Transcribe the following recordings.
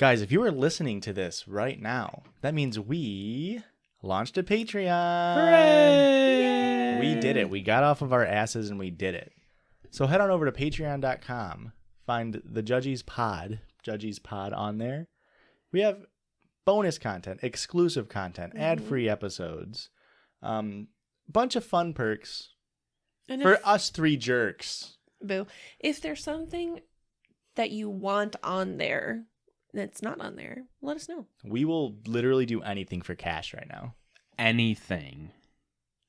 Guys, if you are listening to this right now, that means we launched a Patreon. Hooray! We did it. We got off of our asses and we did it. So head on over to patreon.com. Find the Judgies Pod on there. We have bonus content, exclusive content, ad-free episodes, bunch of fun perks And for us three jerks. Boo. If there's something that you want on there that's not on there, let us know. We will literally do anything for cash right now. Anything.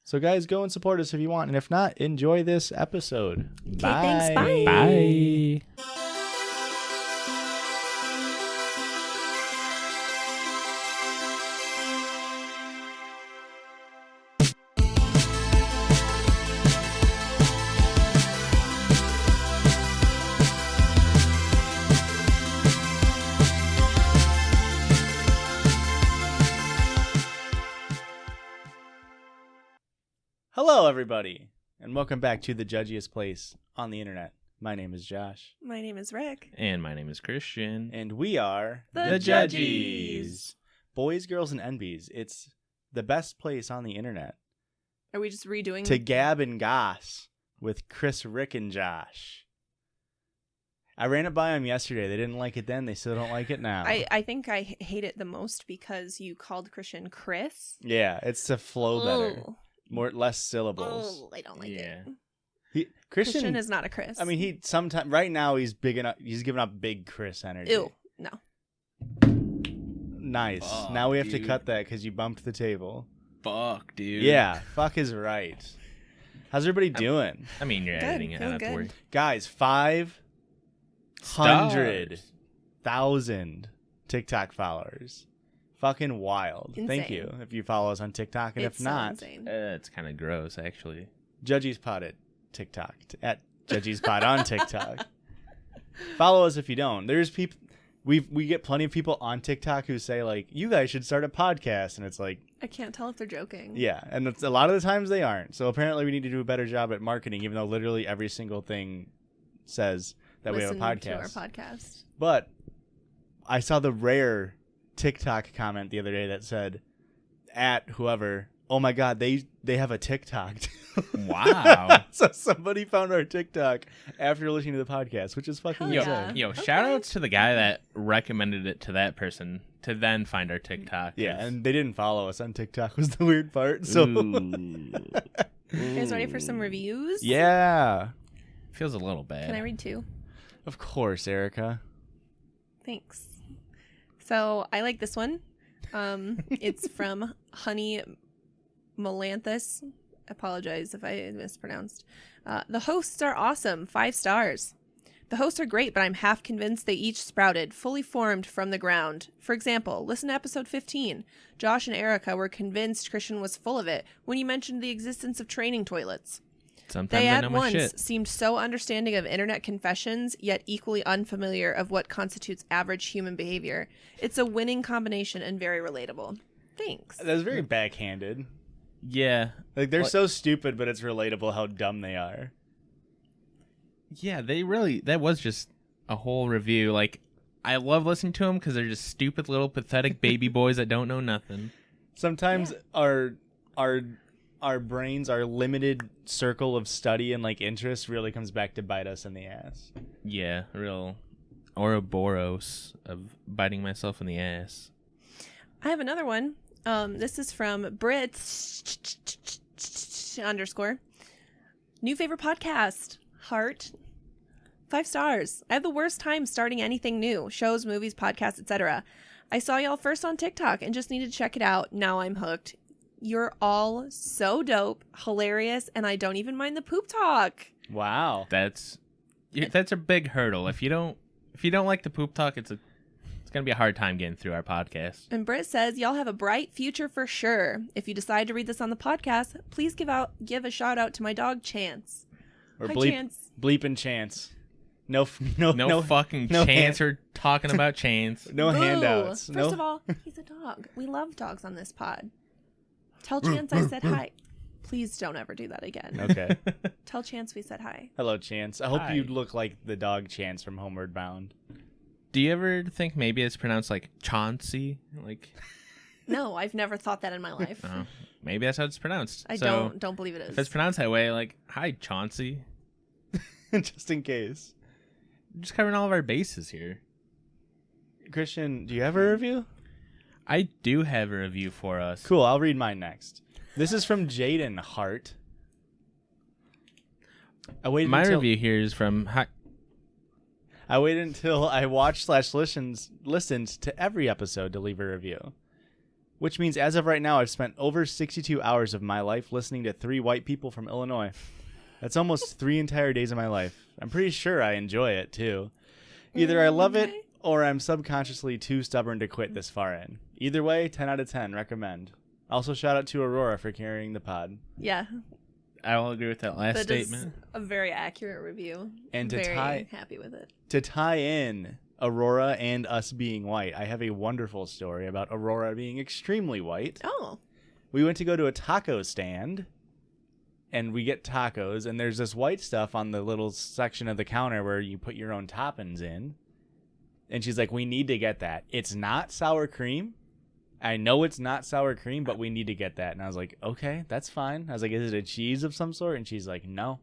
So guys, go and support us if you want. And if not, enjoy this episode. Okay, Bye. thanks. Bye. Bye. Hello, everybody, and welcome back to the judgiest place on the internet. My name is Josh, My name is Rick. And my name is Christian. and we are The Judgies. Boys, Girls, and Envies. It's the best place on the internet Are we just redoing? to gab and goss with Chris, Rick, and Josh. I ran it by them yesterday. They didn't like it then. They still don't like it now. I think I hate it the most because you called Christian Chris. Yeah, it's to flow better. Oh. Less syllables. Oh, I don't like Yeah. it. Christian Christian is not a Chris. I mean, he sometimes right now he's big enough. He's giving up big Chris energy. Ew. No. Nice. Fuck, Now we have to dude. cut that because you bumped the table. Fuck, dude. Yeah, fuck is right. How's everybody doing, I mean, you're Good, editing it. I don't feeling have to worry. guys? 500,000 TikTok followers. Fucking wild. Thank Insane. you if you follow us on TikTok, and It's if not, insane. It's kind of gross, actually. Judgies Pod at TikTok at Judgies Pod on TikTok. Follow us if you don't. There's people. We get plenty of people on TikTok who say like, "You guys should start a podcast," and it's like, I can't tell if they're joking. yeah, and it's, a lot of the times they aren't. So apparently we need to do a better job at marketing, even though literally every single thing says that Listen we have a to our podcast. podcast. But I saw the rare TikTok comment the other day that said, at whoever, "Oh my God, they have a TikTok." Wow. So somebody found our TikTok after listening to the podcast, which is fucking Hell insane. yeah. Yo, Okay. shout outs to the guy that recommended it to that person to then find our TikTok. Yeah, and they didn't follow us on TikTok was the weird part. So Ooh. You guys ready for some reviews? yeah, Feels a little bad. Can I read two? of course, Erica. Thanks. So I like this one. It's from Honey Melanthus. Apologize if I mispronounced. The hosts are awesome. 5 stars. The hosts are great, but I'm half convinced they each sprouted, fully formed from the ground. For example, listen to episode 15. Josh and Erica were convinced Christian was full of it when he mentioned the existence of training toilets. Sometimes They I at know my once shit. seemed so understanding of internet confessions, yet equally unfamiliar of what constitutes average human behavior. It's a winning combination and very relatable. Thanks. That was very backhanded. Yeah. Like they're What- so stupid, but it's relatable how dumb they are. Yeah, that was just a whole review. Like, I love listening to them because they're just stupid little pathetic baby boys that don't know nothing. Sometimes our brains, our limited circle of study and like interest really comes back to bite us in the ass. Yeah, real Ouroboros of biting myself in the ass. I have another one. This is from Brit _ new favorite podcast. Heart. 5 stars. I have the worst time starting anything new. Shows, movies, podcasts, etc. I saw y'all first on TikTok and just needed to check it out. Now I'm hooked. You're all so dope, hilarious, and I don't even mind the poop talk. Wow. That's a big hurdle. If you don't like the poop talk, it's gonna be a hard time getting through our podcast. And Britt says, y'all have a bright future for sure. If you decide to read this on the podcast, please give a shout out to my dog Chance. Or Hi, bleep, Chance. bleeping chance. No Fucking no chance or talking about chance. No Boo. handouts. First of all, he's a dog. We love dogs on this pod. Tell Chance I said hi. Please don't ever do that again. Okay. Tell Chance we said hi. Hello, Chance. I hope Hi. you look like the dog Chance from Homeward Bound. Do you ever think maybe it's pronounced like Chauncey? Like, No, I've never thought that in my life. oh, maybe that's how it's pronounced. I So, don't believe it is. If it's pronounced that way, like, hi, Chauncey. Just in case. Just covering all of our bases here. Christian, do you have a review? I do have a review for us. Cool, I'll read mine next. This is from Jaden Hart. My review here is from... I waited until I watched / listened to every episode to leave a review. Which means as of right now, I've spent over 62 hours of my life listening to 3 white people from Illinois. That's almost 3 entire days of my life. I'm pretty sure I enjoy it, too. Either I love it, or I'm subconsciously too stubborn to quit this far in. Either way, 10 out of 10, recommend. Also, shout out to Aurora for carrying the pod. Yeah. I will agree with that last statement. Is a very accurate review. And to very happy with it. To tie in Aurora and us being white, I have a wonderful story about Aurora being extremely white. Oh. We went to go to a taco stand, and we get tacos, and there's this white stuff on the little section of the counter where you put your own toppings in. And she's like, we need to get that. It's not sour cream. I know it's not sour cream, but we need to get that. And I was like, okay, that's fine. I was like, is it a cheese of some sort? And she's like, no.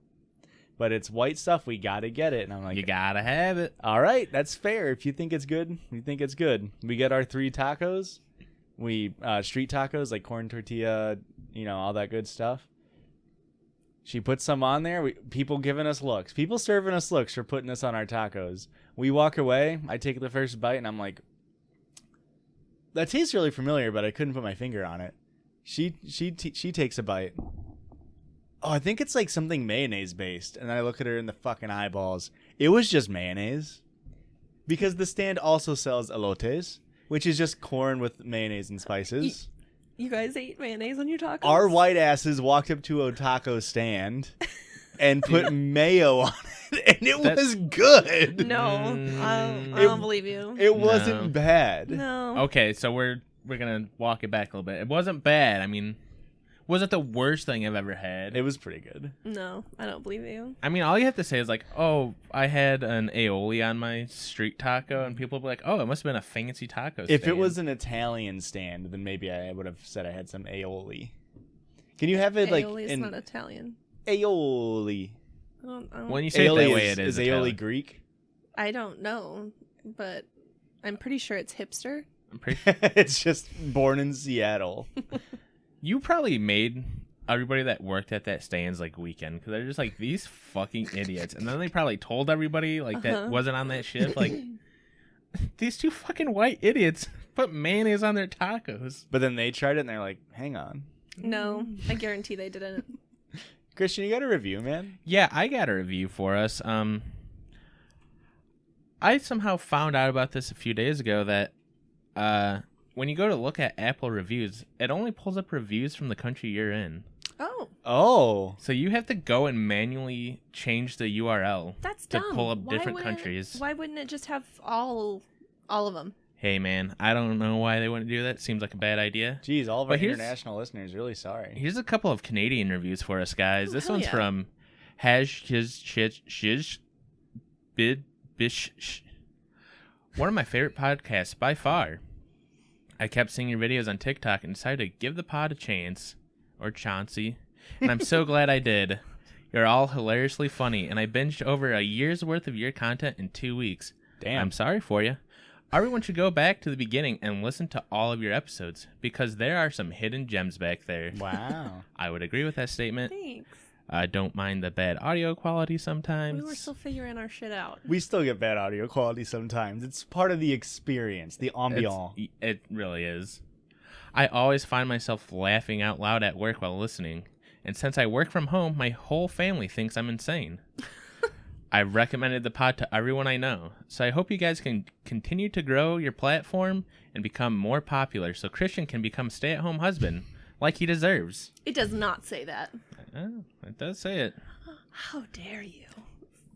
But it's white stuff. We got to get it. And I'm like, You gotta have it. all right, that's fair. If you think it's good, you think it's good. We get our 3 tacos. We street tacos, like corn tortilla, all that good stuff. She puts some on there. People giving us looks. People serving us looks for putting this on our tacos. We walk away. I take the first bite, and I'm like, that tastes really familiar, but I couldn't put my finger on it. She takes a bite. Oh, I think it's like something mayonnaise based. And I look at her in the fucking eyeballs. It was just mayonnaise. Because the stand also sells elotes, which is just corn with mayonnaise and spices. You guys ate mayonnaise on your tacos? Our white asses walked up to a taco stand and put mayo on it, and it was good. No, I don't believe you. It wasn't bad. No. Okay, so we're gonna walk it back a little bit. It wasn't bad. I mean, wasn't the worst thing I've ever had. It was pretty good. No, I don't believe you. I mean, all you have to say is like, oh, I had an aioli on my street taco, and people will be like, oh, it must have been a fancy taco stand. If it was an Italian stand, then maybe I would have said I had some aioli. Can you have it like Aioli is not Italian. Aioli? I don't, When you say Aioli it that way, it is aioli Italian. Greek? I don't know, but I'm pretty sure it's hipster. I'm pretty. It's just born in Seattle. You probably made everybody that worked at that stand's like weekend because they're just like these fucking idiots, and then they probably told everybody like that wasn't on that shift like these 2 fucking white idiots put mayonnaise on their tacos. But then they tried it and they're like, hang on. No, I guarantee they didn't. Christian, you got a review, man? Yeah, I got a review for us. I somehow found out about this a few days ago that when you go to look at Apple reviews, it only pulls up reviews from the country you're in. Oh. So you have to go and manually change the URL That's to dumb. pull up Why different wouldn't- countries. Why wouldn't it just have all of them? Hey, man, I don't know why they wouldn't do that. Seems like a bad idea. Geez, all of our But here's- international listeners, really sorry. Here's a couple of Canadian reviews for us, guys. Ooh, This hell one's yeah. from Hash Shiz Bid Bish. One of my favorite podcasts by far. I kept seeing your videos on TikTok and decided to give the pod a chance, or Chauncey, and I'm so glad I did. You're all hilariously funny, and I binged over a year's worth of your content in 2 weeks. Damn. I'm sorry for you. Everyone should go back to the beginning and listen to all of your episodes, because there are some hidden gems back there. Wow. I would agree with that statement. Thanks. I don't mind the bad audio quality sometimes. We were still figuring our shit out. We still get bad audio quality sometimes. It's part of the experience, the ambiance. It really is. I always find myself laughing out loud at work while listening, and since I work from home, my whole family thinks I'm insane. I've recommended the pod to everyone I know, so I hope you guys can continue to grow your platform and become more popular so Christian can become a stay-at-home husband like he deserves. It does not say that. Oh, it does say it. How dare you?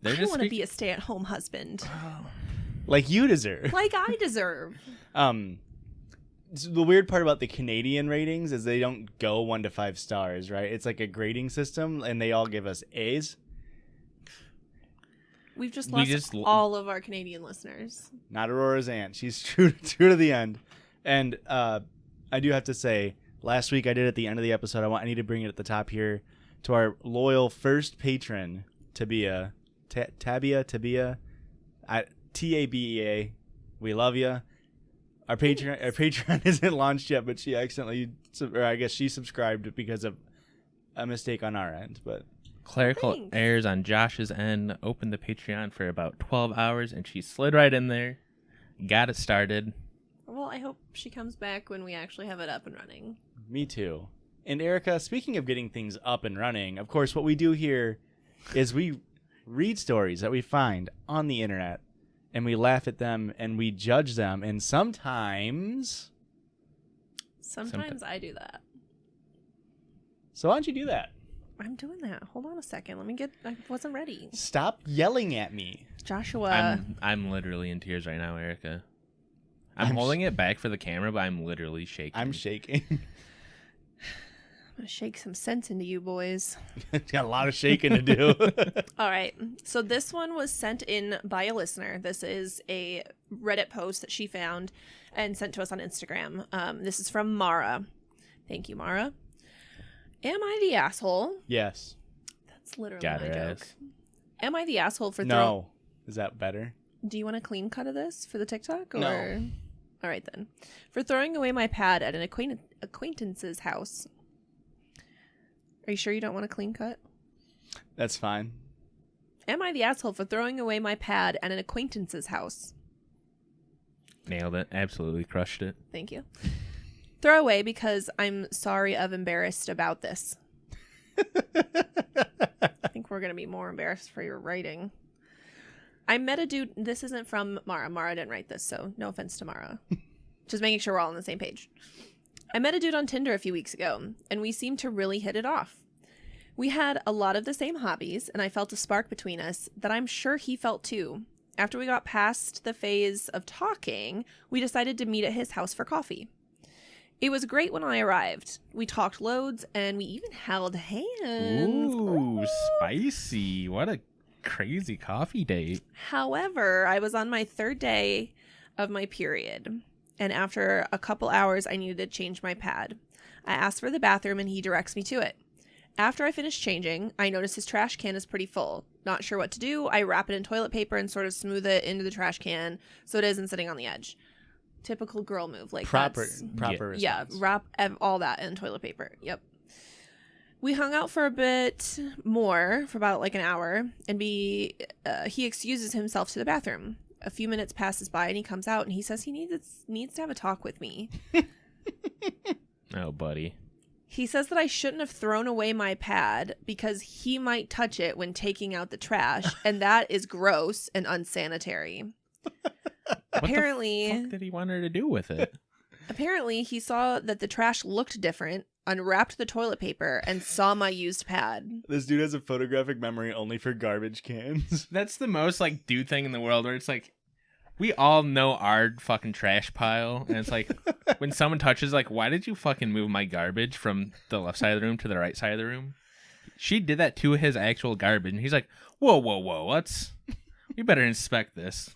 They're I just want to be a stay-at-home husband. Like you deserve. Like I deserve. So the weird part about the Canadian ratings is they don't go 1 to 5 stars, right? It's like a grading system, and they all give us A's. We've just We lost just all of our Canadian listeners. Not Aurora's aunt. She's true to the end. And I do have to say, last week I did at the end of the episode. I need to bring it at the top here to our loyal first patron, Tabea, Tabea, TABEA. We love you. Our Patreon isn't launched yet, but she accidentally, or I guess she subscribed because of a mistake on our end. But Clerical Thanks. errors on Josh's end. Opened the Patreon for about 12 hours, and she slid right in there. Got it started. Well, I hope she comes back when we actually have it up and running. me too. And Erica, speaking of getting things up and running, of course, what we do here is we read stories that we find on the internet, and we laugh at them, and we judge them, and sometimes... Sometimes I do that. So why don't you do that? I'm doing that. Hold on a second. I wasn't ready. Stop yelling at me. Joshua. I'm literally in tears right now, Erica. I'm holding it back for the camera, but I'm literally shaking. I'm shaking. I'm going to shake some sense into you boys. Got a lot of shaking to do. All right. So this one was sent in by a listener. This is a Reddit post that she found and sent to us on Instagram. This is from Mara. Thank you, Mara. Am I the asshole? Yes. That's literally Got my her joke. ass. Am I the asshole for No. Is that better? Do you want a clean cut of this for the TikTok? Or... No. All right, then. For throwing away my pad at an acquaintance's house. Are you sure you don't want a clean cut? That's fine. Am I the asshole for throwing away my pad at an acquaintance's house? Nailed it. Absolutely crushed it. Thank you. Throw away because I'm sorry of embarrassed about this. I think we're going to be more embarrassed for your writing. I met a dude. This isn't from Mara. Mara didn't write this, so no offense to Mara. Just making sure we're all on the same page. I met a dude on Tinder a few weeks ago, and we seemed to really hit it off. We had a lot of the same hobbies, and I felt a spark between us that I'm sure he felt too. After we got past the phase of talking, we decided to meet at his house for coffee. It was great when I arrived. We talked loads, and we even held hands. Ooh, spicy. What a crazy coffee date. However, I was on my third day of my period, and after a couple hours, I needed to change my pad. I asked for the bathroom, and he directs me to it. After I finish changing, I notice his trash can is pretty full. Not sure what to do. I wrap it in toilet paper and sort of smooth it into the trash can so it isn't sitting on the edge. Typical girl move. Like Proper response. yeah, Wrap all that in toilet paper. Yep. We hung out for a bit more, for about like an hour, and he excuses himself to the bathroom. A few minutes passes by, and he comes out, and he says he needs to have a talk with me. Oh, buddy. He says that I shouldn't have thrown away my pad because he might touch it when taking out the trash, and that is gross and unsanitary. Apparently, What the fuck did he want her to do with it? Apparently, he saw that the trash looked different, unwrapped the toilet paper, and saw my used pad. This dude has a photographic memory only for garbage cans. That's the most, like, dude thing in the world where it's like, we all know our fucking trash pile. And it's like, when someone touches, like, why did you fucking move my garbage from the left side of the room to the right side of the room? She did that to his actual garbage. And he's like, whoa, we better inspect this.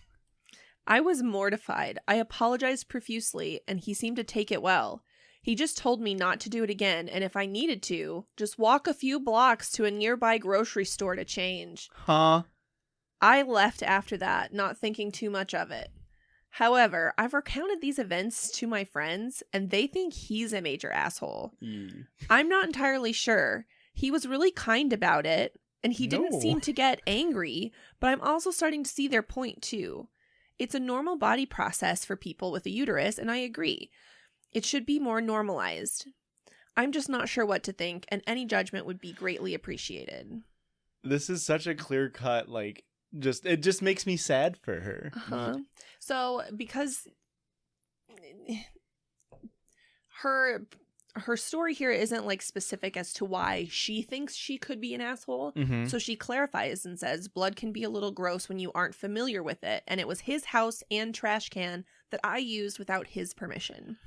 I was mortified. I apologized profusely, and he seemed to take it well. He just told me not to do it again, and if I needed to, just walk a few blocks to a nearby grocery store to change. Huh? I left after that, not thinking too much of it. However, I've recounted these events to my friends, and they think he's a major asshole. I'm not entirely sure. He was really kind about it, and he didn't seem to get angry, but I'm also starting to see their point too. It's a normal body process for people with a uterus, and I agree. It should be more normalized. I'm just not sure what to think, and any judgment would be greatly appreciated. This is such a clear cut, like, it just makes me sad for her. Uh-huh. So, because her story here isn't like specific as to why she thinks she could be an asshole. Mm-hmm. So she clarifies and says, blood can be a little gross when you aren't familiar with it. And it was his house and trash can that I used without his permission.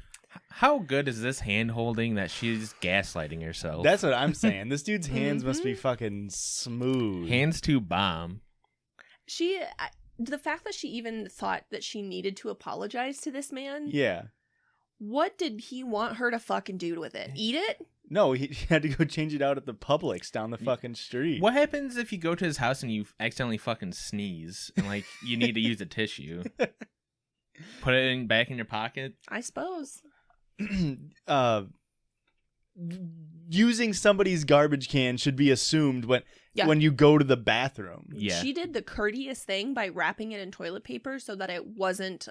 How good is this hand holding that she's gaslighting herself? That's what I'm saying. This dude's hands must be fucking smooth. Hands to bomb. The fact that she even thought that she needed to apologize to this man. Yeah. What did he want her to fucking do with it? Eat it? No, he had to go change it out at the Publix down the fucking street. What happens if you go to his house and you accidentally fucking sneeze and like you need to use a tissue? Put it back in your pocket? I suppose. Using somebody's garbage can should be assumed when you go to the bathroom. Yeah. She did the courteous thing by wrapping it in toilet paper so that it wasn't,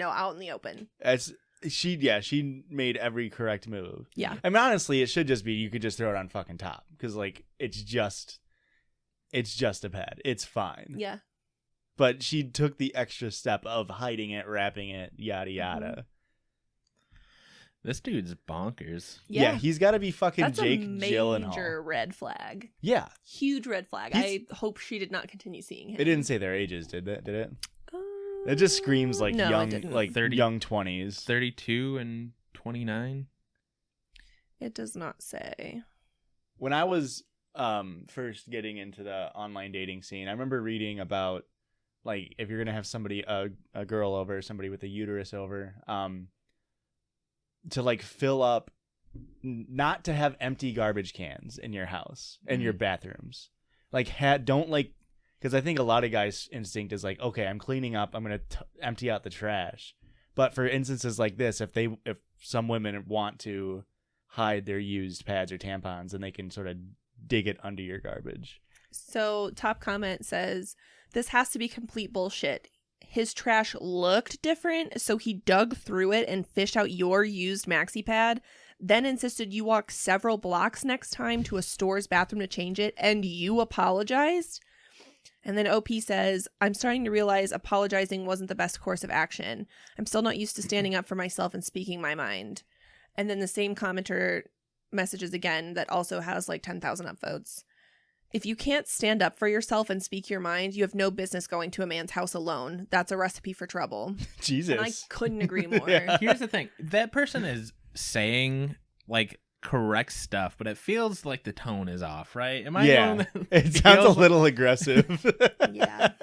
out in the open. She made every correct move. Yeah. I mean, honestly, it should just be you could just throw it on fucking top because like it's just a pad. It's fine. Yeah. But she took the extra step of hiding it, wrapping it, yada yada. Mm-hmm. This dude's bonkers. Yeah, he's got to be fucking That's Jake a Gyllenhaal. major red flag. Yeah. Huge red flag. I hope she did not continue seeing him. It didn't say their ages, did it? Did it? It just screams like no, young, it didn't. like 30, young 20s. 32 and 29. It does not say. When I was first getting into the online dating scene, I remember reading about like if you're gonna have somebody a girl over, somebody with a uterus over, to like fill up, not to have empty garbage cans in your house and your bathrooms, like don't like. Because I think a lot of guys' instinct is like, okay, I'm cleaning up, I'm gonna empty out the trash. But for instances like this, if some women want to hide their used pads or tampons, then they can sort of dig it under your garbage. So top comment says, this has to be complete bullshit. His trash looked different, so he dug through it and fished out your used maxi pad, then insisted you walk several blocks next time to a store's bathroom to change it, and you apologized? And then OP says, I'm starting to realize apologizing wasn't the best course of action. I'm still not used to standing up for myself and speaking my mind. And then the same commenter messages again that also has like 10,000 upvotes. If you can't stand up for yourself and speak your mind, you have no business going to a man's house alone. That's a recipe for trouble. Jesus. And I couldn't agree more. Yeah. Here's the thing. That person is saying correct stuff, but it feels like the tone is off, right? Am I Yeah. It sounds a little aggressive. Yeah.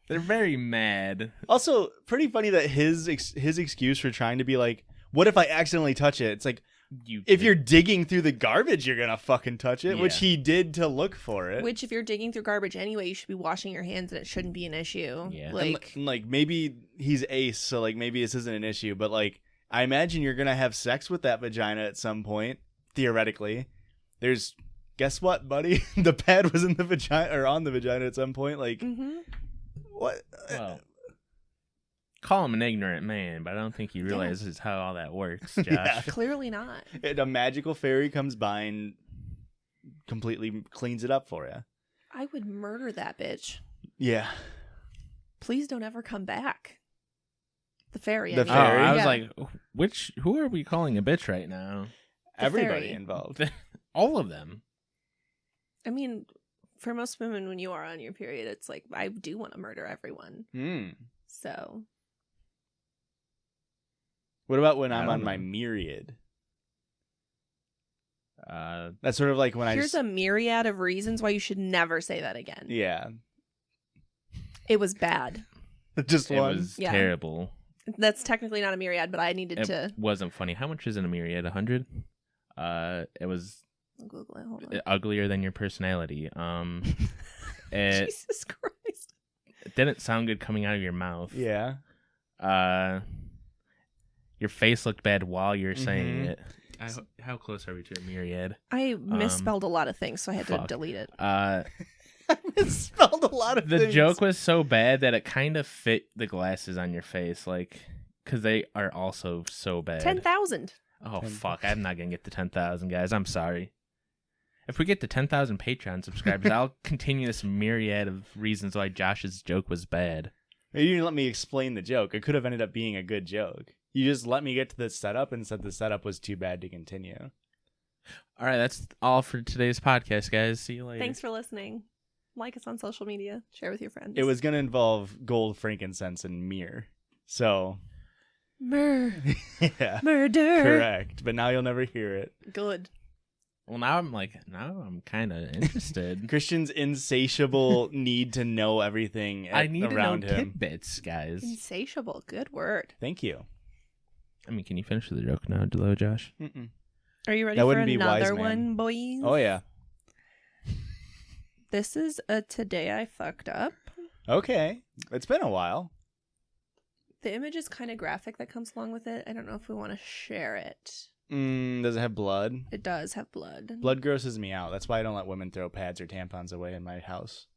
They're very mad. Also, pretty funny that his excuse for trying to be like, what if I accidentally touch it? It's like, if you're digging through the garbage, you're gonna fucking touch it, which he did to look for it. Which, if you're digging through garbage anyway, you should be washing your hands and it shouldn't be an issue. Yeah. Like maybe he's ace, so like maybe this isn't an issue, but like I imagine you're gonna have sex with that vagina at some point, theoretically. Guess what, buddy? The pad was in the vagina or on the vagina at some point. Like, what? Well, call him an ignorant man, but I don't think he realizes how all that works, Josh. Yeah. Clearly not. A magical fairy comes by and completely cleans it up for you. I would murder that bitch. Yeah. Please don't ever come back. The fairy. The I mean. fairy? I was like, who are we calling a bitch right now? Everybody fairy. involved. All of them. I mean, for most women, when you are on your period, it's like, I do want to murder everyone. So. What about when I'm don't on my know. myriad? That's sort of like when Here's a myriad of reasons why you should never say that again. Yeah. It was bad. Just It one. was Yeah. terrible. That's technically not a myriad, but I needed It to wasn't funny. How much is in a myriad? 100? It was Google it. Hold on. uglier than your personality. It Jesus Christ. didn't sound good coming out of your mouth. Yeah. Your face looked bad while you were saying Mhm. it. How close are we to a myriad? I misspelled a lot of things, so I had to fuck. delete it. I misspelled a lot of The things. joke was so bad that it kind of fit the glasses on your face, like, because they are also so bad. 10,000. Oh, 10,000. fuck. I'm not going to get to 10,000, guys. I'm sorry. If we get to 10,000 Patreon subscribers, I'll continue this myriad of reasons why Josh's joke was bad. You didn't let me explain the joke. It could have ended up being a good joke. You just let me get to the setup and said the setup was too bad to continue. All right, that's all for today's podcast, guys. See you later. Thanks for listening. Like us on social media. Share with your friends. It was going to involve gold, frankincense, and myrrh. So, Murder. yeah. Murder. Correct. But now you'll never hear it. Good. Well, now I'm kind of interested. Christian's insatiable need to know everything I need around to know him. tidbits, guys. Insatiable. Good word. Thank you. I mean, can you finish the joke now, Delo, Josh? Mm-mm. Are you ready That for wouldn't be wise, another man. one, boys? Oh, yeah. This is a today I fucked up. Okay. It's been a while. The image is kind of graphic that comes along with it. I don't know if we want to share it. Does it have blood? It does have blood. Blood grosses me out. That's why I don't let women throw pads or tampons away in my house.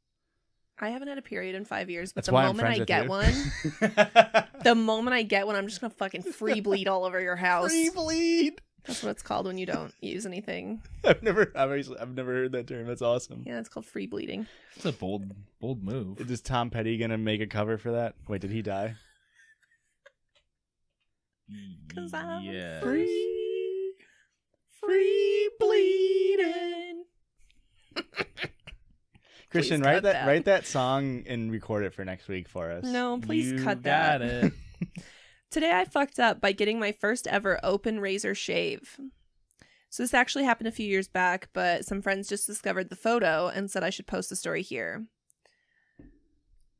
I haven't had a period in 5 years, but That's the why I'm moment friends I with get you. one, the moment I get one, I'm just gonna fucking free bleed all over your house. Free bleed. That's what it's called when you don't use anything. I've never heard that term. That's awesome. Yeah, it's called free bleeding. It's a bold move. Is Tom Petty gonna make a cover for that? Wait, did he die? 'Cause I'm Yeah. free bleeding. Christian, Please write cut that that. write that song and record it for next week for us. No, please You cut got that. it. Today I fucked up by getting my first ever open razor shave. So this actually happened a few years back, but some friends just discovered the photo and said I should post the story here.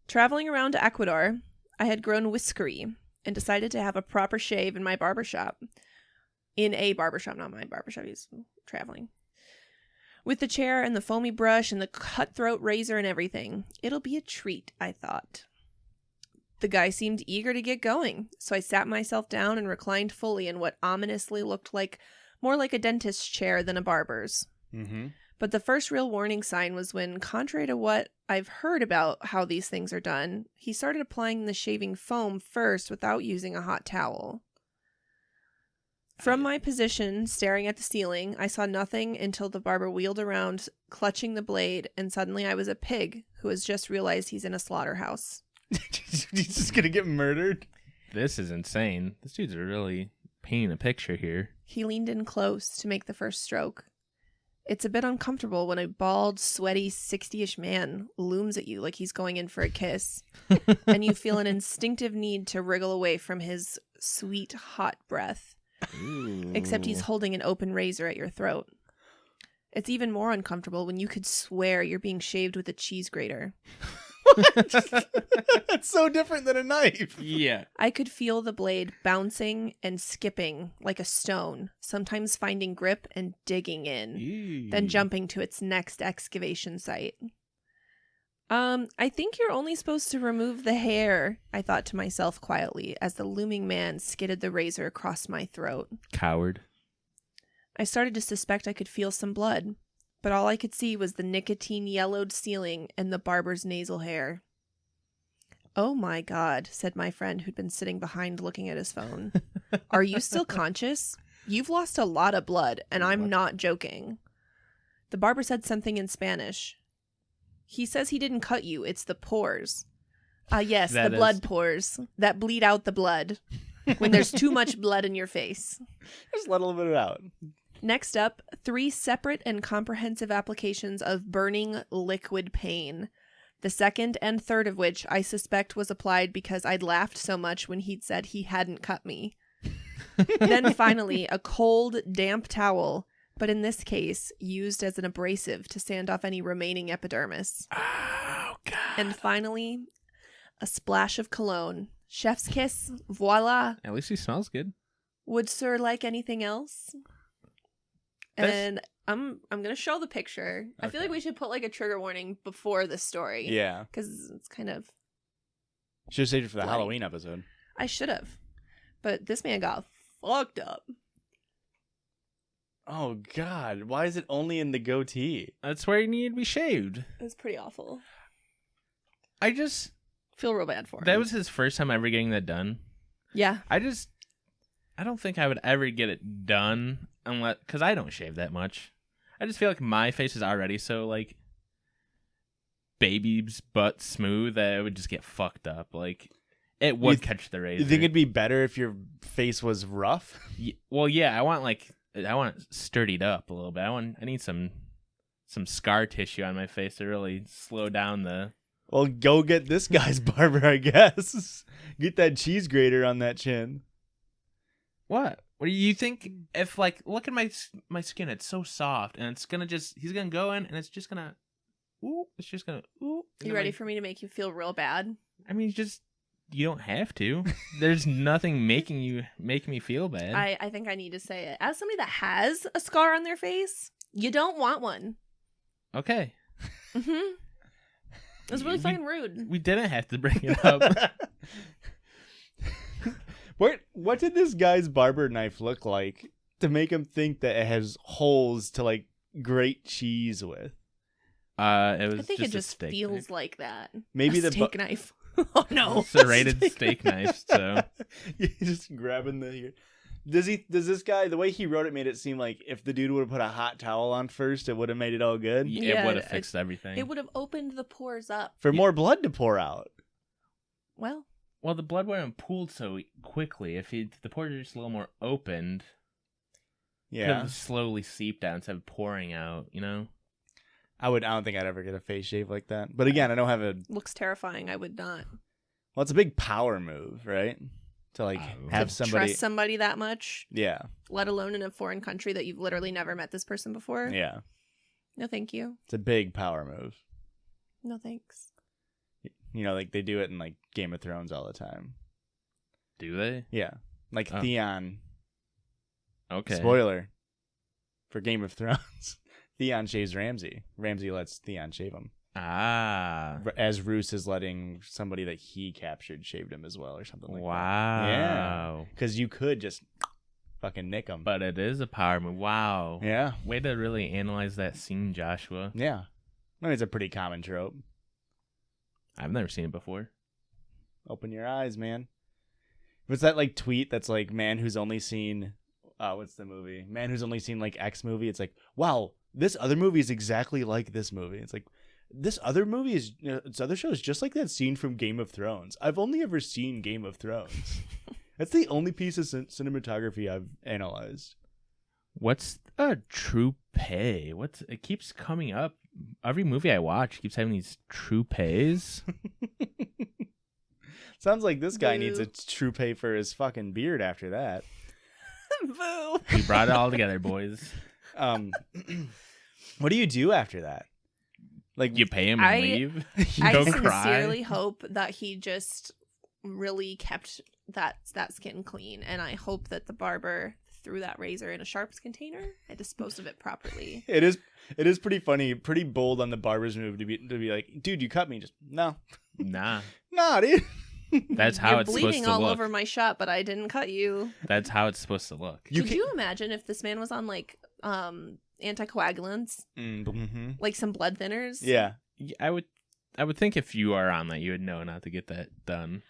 Traveling around Ecuador, I had grown whiskery and decided to have a proper shave in my barbershop. In a barbershop, not my barbershop, he's traveling. With the chair and the foamy brush and the cutthroat razor and everything. It'll be a treat, I thought. The guy seemed eager to get going, so I sat myself down and reclined fully in what ominously looked like more like a dentist's chair than a barber's. Mm-hmm. But the first real warning sign was when, contrary to what I've heard about how these things are done, he started applying the shaving foam first without using a hot towel. From my position, staring at the ceiling, I saw nothing until the barber wheeled around, clutching the blade, and suddenly I was a pig who has just realized he's in a slaughterhouse. He's just gonna get murdered. This is insane. This dude's really painting a picture here. He leaned in close to make the first stroke. It's a bit uncomfortable when a bald, sweaty, 60-ish man looms at you like he's going in for a kiss, and you feel an instinctive need to wriggle away from his sweet, hot breath, except he's holding an open razor at your throat. It's even more uncomfortable when you could swear you're being shaved with a cheese grater. That's so different than a knife. Yeah. I could feel the blade bouncing and skipping like a stone, sometimes finding grip and digging in, then jumping to its next excavation site. I think you're only supposed to remove the hair, I thought to myself quietly as the looming man skidded the razor across my throat. Coward. I started to suspect I could feel some blood, but all I could see was the nicotine-yellowed ceiling and the barber's nasal hair. "Oh my God," said my friend who'd been sitting behind looking at his phone. "Are you still conscious? You've lost a lot of blood, and I'm not joking." The barber said something in Spanish. "He says he didn't cut you. It's the pores." Yes, That the is- blood pores that bleed out the blood when there's too much blood in your face. Just let a little bit out. Next up, 3 separate and comprehensive applications of burning liquid pain. The second and third of which I suspect was applied because I'd laughed so much when he'd said he hadn't cut me. Then finally, a cold, damp towel, but in this case, used as an abrasive to sand off any remaining epidermis. Oh, God. And finally, a splash of cologne. Chef's kiss, voila. At least he smells good. Would sir like anything else? And I'm gonna show the picture. I feel like we should put like a trigger warning before the story. Yeah. Because it's kind of. Should have saved it for the Blank. Halloween episode. I should have, but this man got fucked up. Oh, God. Why is it only in the goatee? That's where you need to be shaved. It was pretty awful. I just... Feel real bad for him. That was his first time ever getting that done. Yeah. I don't think I would ever get it done unless... Because I don't shave that much. I just feel like my face is already so, like, baby's butt smooth that it would just get fucked up. Like, it would catch the razor. You think it'd be better if your face was rough? Well, yeah, I want it sturdied up a little bit. I need some scar tissue on my face to really slow down the... Well, go get this guy's barber, I guess. Get that cheese grater on that chin. What? What do you think if, like, look at my skin, it's so soft, and it's gonna he's gonna go in, and it's just gonna, ooh, it's just gonna, ooh. You ready for me to make you feel real bad? I mean, you don't have to. There's nothing making me feel bad. I think I need to say it. As somebody that has a scar on their face, you don't want one. Okay. Mm-hmm. It was really fucking rude. We didn't have to bring it up. What did this guy's barber knife look like to make him think that it has holes to like grate cheese with? It was. I think just it just feels knife. like that. Maybe a steak knife. Oh no, serrated steak knife. So you're just grabbing the. Does this guy, the way he wrote it made it seem like if the dude would have put a hot towel on first, it would have made it all good? It would have fixed everything. It would have opened the pores up. For more blood to pour out. Well, the blood wouldn't pooled so quickly. If the pores are just a little more opened, it could have slowly seeped out instead of pouring out, you know? I don't think I'd ever get a face shave like that. But again, I don't have a... Looks terrifying. I would not. Well, it's a big power move, right? To like have somebody trust somebody that much. Yeah. Let alone in a foreign country that you've literally never met this person before. Yeah. No, thank you. It's a big power move. No, thanks. You know, like they do it in like Game of Thrones all the time. Do they? Yeah. Like Theon. Okay. Spoiler for Game of Thrones. Theon shaves Ramsay. Ramsay lets Theon shave him. Ah. As Roose is letting somebody that he captured shaved him as well or something like that. Wow. Yeah. Because you could just fucking nick him. But it is a power move. Wow. Yeah. Way to really analyze that scene, Joshua. Yeah. I mean, it's a pretty common trope. I've never seen it before. Open your eyes, man. What's that like tweet that's like, man who's only seen... what's the movie? Man who's only seen like X movie. It's like, wow, this other movie is exactly like this movie. It's like, this other movie is, this other show is just like that scene from Game of Thrones. I've only ever seen Game of Thrones. That's the only piece of cinematography I've analyzed. What's a true pay? It keeps coming up. Every movie I watch keeps having these true pays. Sounds like this guy needs a true pay for his fucking beard after that. Boo. We brought it all together, boys. What do you do after that? Like you pay him and leave? I Don't sincerely cry? hope that he just really kept that skin clean, and I hope that the barber threw that razor in a sharps container and disposed of it properly. It is pretty funny, pretty bold on the barber's move to be like, dude, you cut me. Just nah, dude. That's how You're it's supposed bleeding to all look. over my shot, but I didn't cut you. That's how it's supposed to look. Could you imagine if this man was on like anticoagulants, mm-hmm. like some blood thinners? Yeah, I would think if you are on that, you would know not to get that done.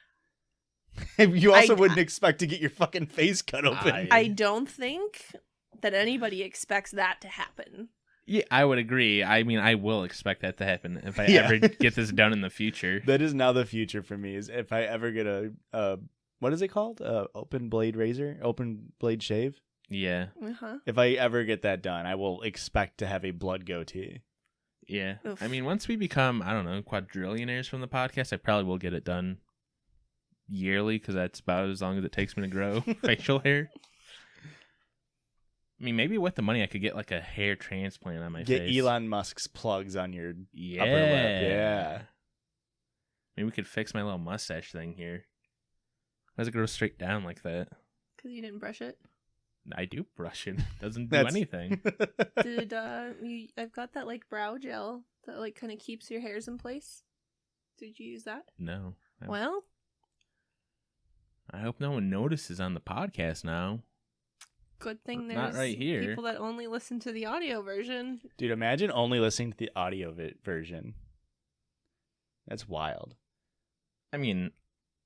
You also wouldn't expect to get your fucking face cut open. I don't think that anybody expects that to happen. Yeah, I would agree. I mean, I will expect that to happen if I ever get this done in the future. That is now the future for me. Is if I ever get a what is it called? Open blade razor, open blade shave. Yeah. Uh-huh. If I ever get that done, I will expect to have a blood goatee. Yeah. Oof. I mean, once we become, I don't know, quadrillionaires from the podcast, I probably will get it done yearly because that's about as long as it takes me to grow facial hair. I mean, maybe with the money, I could get like a hair transplant on my face. Get Elon Musk's plugs on your yeah. upper lip. Yeah. Maybe we could fix my little mustache thing here. Why does it grow straight down like that? Because you didn't brush it. I do brush it. Doesn't do anything. Did I've got that like brow gel that like kind of keeps your hairs in place. Did you use that? No. Well, I hope no one notices on the podcast now. good thing there's Not right here. people that only listen to the audio version. Dude, imagine only listening to the audio version. That's wild. I mean,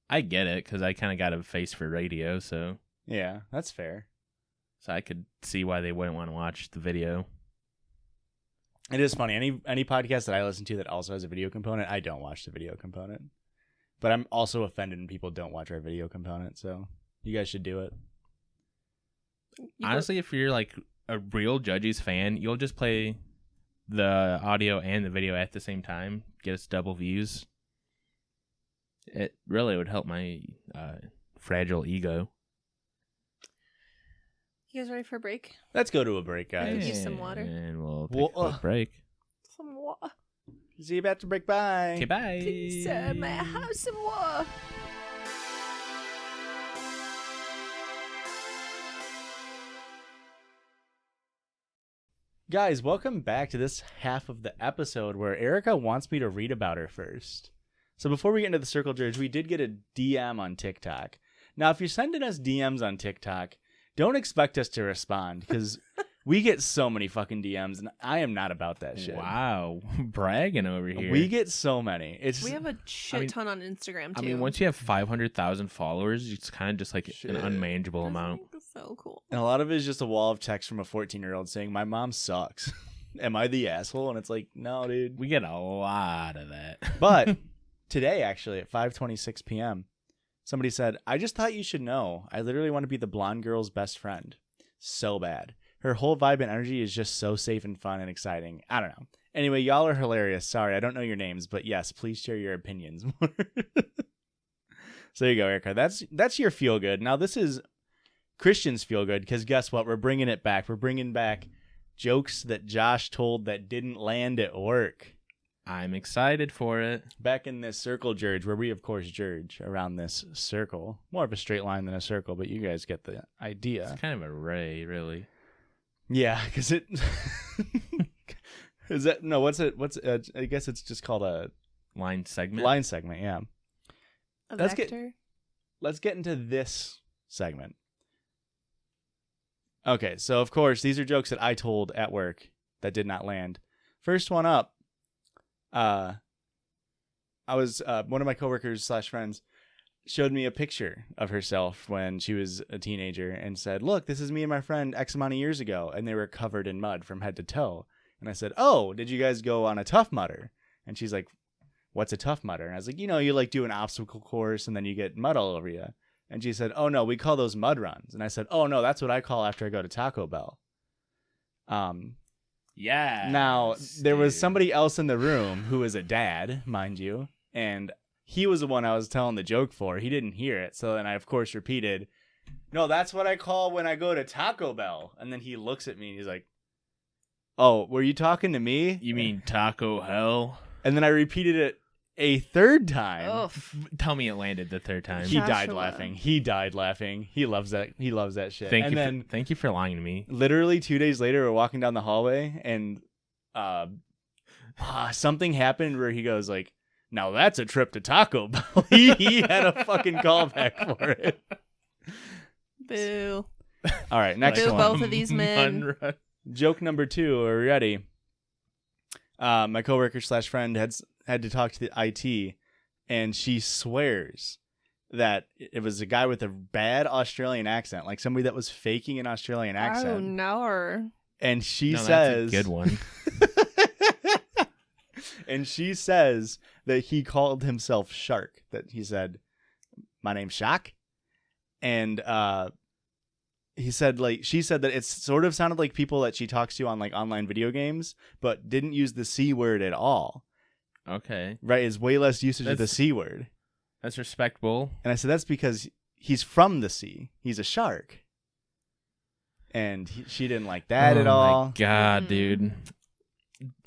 I get it because I kind of got a face for radio, so Yeah, that's fair. I could see why they wouldn't want to watch the video. It is funny. Any podcast that I listen to that also has a video component, I don't watch the video component. But I'm also offended when people don't watch our video component, so you guys should do it. Honestly, if you're like a real Judgies fan, you'll just play the audio and the video at the same time. Get us double views. It really would help my fragile ego. You guys ready for a break? Let's go to a break, guys. Use some water. And we'll take a quick break. Some water. See you about to break. Bye. Okay, bye. Please, may I have some water? Guys, welcome back to this half of the episode where Erica wants me to read about her first. So before we get into the circle jerk, we did get a DM on TikTok. Now, if you're sending us DMs on TikTok, don't expect us to respond because we get so many fucking DMs, and I am not about that shit. Wow, bragging over here. We get so many. We have a shit ton on Instagram, too. I mean, once you have 500,000 followers, it's kind of just like Shit. an unmanageable amount. So cool. And a lot of it is just a wall of text from a 14-year-old saying, my mom sucks. Am I the asshole? And it's like, no, dude. We get a lot of that. But today, actually, at 5:26 p.m., somebody said, I just thought you should know. I literally want to be the blonde girl's best friend. So bad. Her whole vibe and energy is just so safe and fun and exciting. I don't know. Anyway, y'all are hilarious. Sorry, I don't know your names, but yes, please share your opinions more. So there you go, Erica. That's your feel good. Now this is Christian's feel good because guess what? We're bringing it back. We're bringing back jokes that Josh told that didn't land at work. I'm excited for it. Back in this circle judge, where we, of course, judge around this circle. More of a straight line than a circle, but you guys get the idea. It's kind of a ray, really. Yeah, because it... Is that... No, what's it... I guess it's just called a... Line segment? Line segment, yeah. A Let's vector? Let's get into this segment. Okay, so, of course, these are jokes that I told at work that did not land. First one up. I was one of my coworkers / friends showed me a picture of herself when she was a teenager and said, look, this is me and my friend X amount of years ago. And they were covered in mud from head to toe. And I said, oh, did you guys go on a Tough Mudder? And she's like, what's a Tough Mudder? And I was like, you like do an obstacle course and then you get mud all over you. And she said, oh no, we call those mud runs. And I said, oh no, that's what I call after I go to Taco Bell. Yeah. Now, there was somebody else in the room who was a dad, mind you, and he was the one I was telling the joke for. He didn't hear it, so then I, of course, repeated, no, that's what I call when I go to Taco Bell. And then he looks at me and he's like, oh, were you talking to me? You mean Taco Hell? And then I repeated it a third time. Oh, Tell me it landed the third time. He died Joshua. laughing. He died laughing. He loves that. He loves that shit. Thank you for lying to me. Literally 2 days later, we're walking down the hallway, and something happened where he goes like, "Now that's a trip to Taco Bell." he had a fucking callback for it. boo. All right, next Boo one. both of these men. Joke number 2. Are we ready? My coworker / friend had to talk to the IT, and she swears that it was a guy with a bad Australian accent, like somebody that was faking an Australian accent. Oh, no. And she says, that's a good one. and she says that he called himself Shark. That he said, "My name's Shock," and she said that it sort of sounded like people that she talks to on like online video games, but didn't use the C word at all. Okay. Right, is way less usage of the C word. That's respectable. And I said that's because he's from the sea. He's a shark. And she didn't like that at all. Oh my god, dude.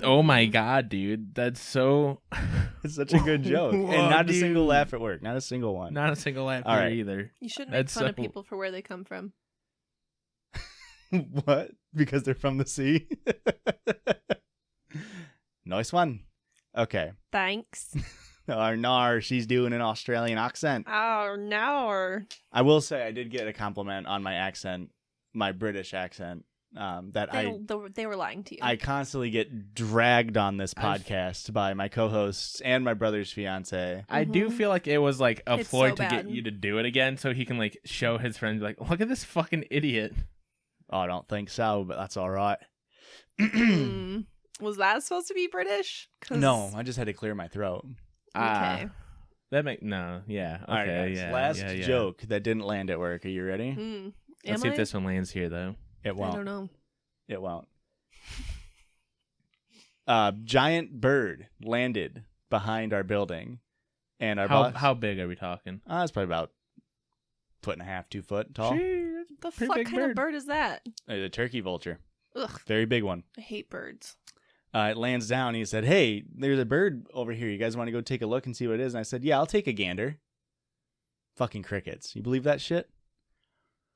Oh my god, dude. That's so... It's such a good joke. Whoa, and not dude. a single laugh at work. Not a single one. Not a single laugh All here right. either. You shouldn't make That's fun of so- people for where they come from. What? Because they're from the sea? Nice one. Okay. Thanks. Nar, she's doing an Australian accent. Oh, no. I will say I did get a compliment on my accent, my British accent, that They were lying to you. I constantly get dragged on this podcast by my co-hosts and my brother's fiance. I do feel like it was like a It's ploy so to get bad. you to do it again so he can like show his friends like, look at this fucking idiot. Oh, I don't think so, but that's all right. Was that supposed to be British? 'Cause- No, I just had to clear my throat. Okay. That make no, yeah. Okay, All right, guys. yeah. Last yeah. joke that didn't land at work. Are you ready? Let's see if this one lands here though. It I won't. don't know. It won't. Giant bird landed behind our building, and our boss. How big are we talking? It's probably about 1.5 feet, 2 foot tall. Gee, The Pretty fuck big kind of bird is that? The turkey vulture. Ugh, Very big one. I hate birds. It lands down. He said, "Hey, there's a bird over here. You guys want to go take a look and see what it is?" And I said, "Yeah, I'll take a gander." Fucking crickets. You believe that shit?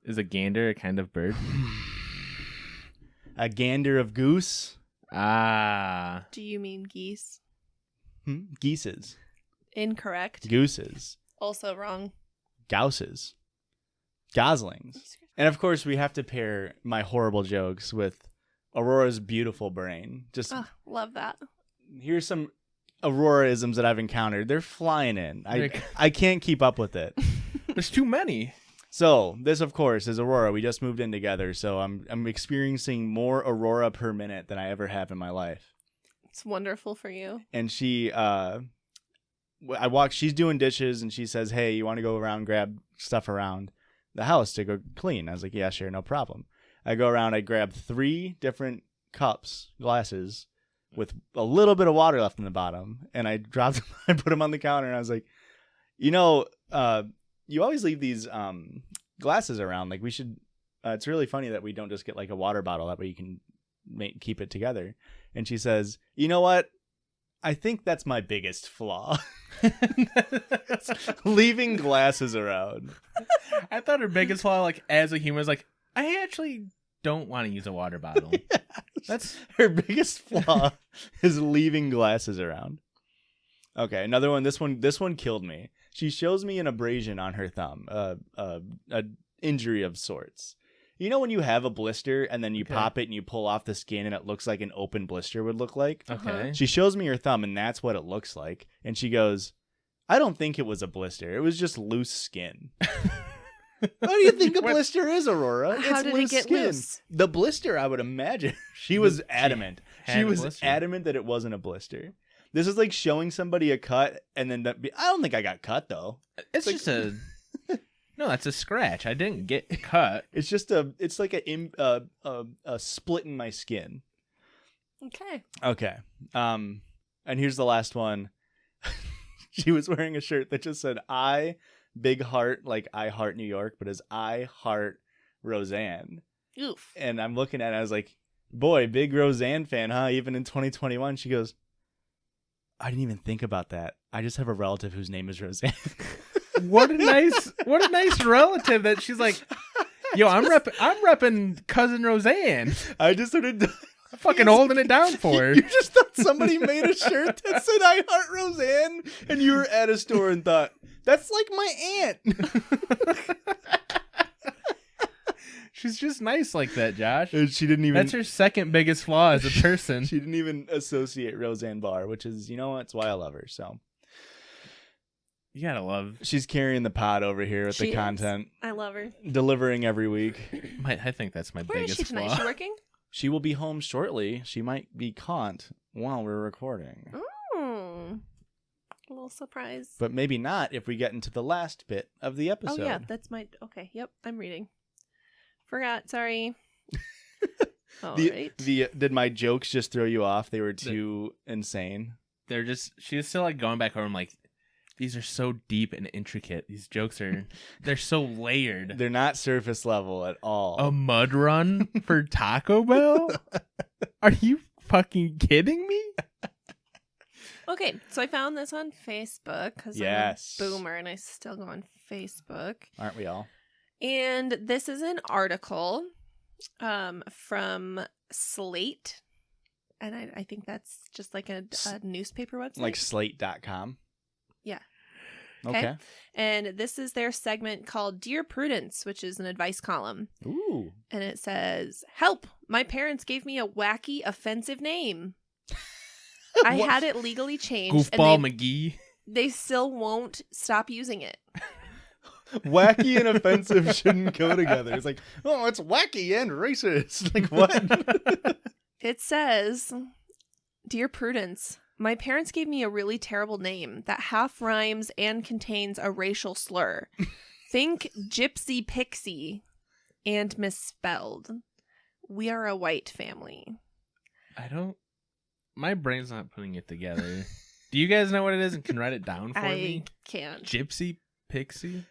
Is a gander a kind of bird? A gander of goose? Ah. Do you mean geese? Geeses. Incorrect. Gooses. Also wrong. Gouses. Goslings. And of course, we have to pair my horrible jokes with Aurora's beautiful brain. Just Love that. here's some Aurora-isms that I've encountered. They're flying in. I can't keep up with it. There's too many. So this, of course, is Aurora. We just moved in together, so I'm experiencing more Aurora per minute than I ever have in my life. It's wonderful for you. And she, she's doing dishes, and she says, "Hey, you want to go around, grab stuff around the house to go clean?" I was like, "Yeah, sure, no problem." I go around, I grab 3 different glasses, with a little bit of water left in the bottom, and I dropped them, I put them on the counter, and I was like, you always leave these glasses around. Like, we should, it's really funny that we don't just get like a water bottle, that way you can keep it together. And she says, "You know what? I think that's my biggest flaw." Leaving glasses around. I thought her biggest flaw, like, as a human, is like, I actually don't want to use a water bottle. That's her biggest flaw is leaving glasses around. Okay, another one. This one killed me. She shows me an abrasion on her thumb, a injury of sorts. You know when you have a blister and then you pop it and you pull off the skin and it looks like an open blister would look like? okay. She shows me her thumb and that's what it looks like. And she goes, "I don't think it was a blister. It was just loose skin." What do you think a blister is, Aurora? How It's did it loose get skin. loose? The blister, I would imagine. She was adamant. had She a was blister. adamant that it wasn't a blister. This is like showing somebody a cut and then I don't think I got cut though. It's like- just a no. That's a scratch. I didn't get cut. It's just it's like a split in my skin. Okay. Okay. And here's the last one. She was wearing a shirt that just said "I big heart," like I heart New York, but as "I heart Roseanne." Oof. And I'm looking at it, I was like, "Boy, big Roseanne fan, huh? Even in 2021." She goes, "I didn't even think about that. I just have a relative whose name is Roseanne." What a nice relative that she's like, "Yo, I'm repping cousin Roseanne." I just started Fucking holding it down for her. You just thought somebody made a shirt that said "I heart Roseanne," and you were at a store and thought, "That's like my aunt." She's just nice like that, Josh. And she didn't even. That's her second biggest flaw as a person. She didn't even associate Roseanne Barr, which is, that's why I love her. So You gotta love. she's carrying the pod over here with She the is. content, I love her. delivering every week. I think that's my Where is biggest she tonight? flaw. She working? She will be home shortly. She might be caught while we're recording. Oh. A little surprise. But maybe not if we get into the last bit of the episode. Oh, yeah. That's my... Okay. Yep. I'm reading. Forgot. Sorry. All right. Did my jokes just throw you off? They were too insane. She's still like going back over. I'm like, these are so deep and intricate. These jokes they're so layered. They're not surface level at all. A mud run for Taco Bell? Are you fucking kidding me? Okay. So I found this on Facebook because Yes. I'm a boomer and I still go on Facebook. Aren't we all? And this is an article from Slate. And I think that's just like a newspaper website. Like slate.com? Yeah. Okay. And this is their segment called Dear Prudence, which is an advice column. Ooh. And it says, "Help! My parents gave me a wacky, offensive name. I What? had it legally changed. Goofball and McGee. they still won't stop using it." Wacky and offensive shouldn't go together. It's like, oh, it's wacky and racist. Like, what? It says, "Dear Prudence, my parents gave me a really terrible name that half rhymes and contains a racial slur. Think Gypsy Pixie and misspelled. We are a white family." My brain's not putting it together. Do you guys know what it is and can write it down for I me? can't. Gypsy Pixie?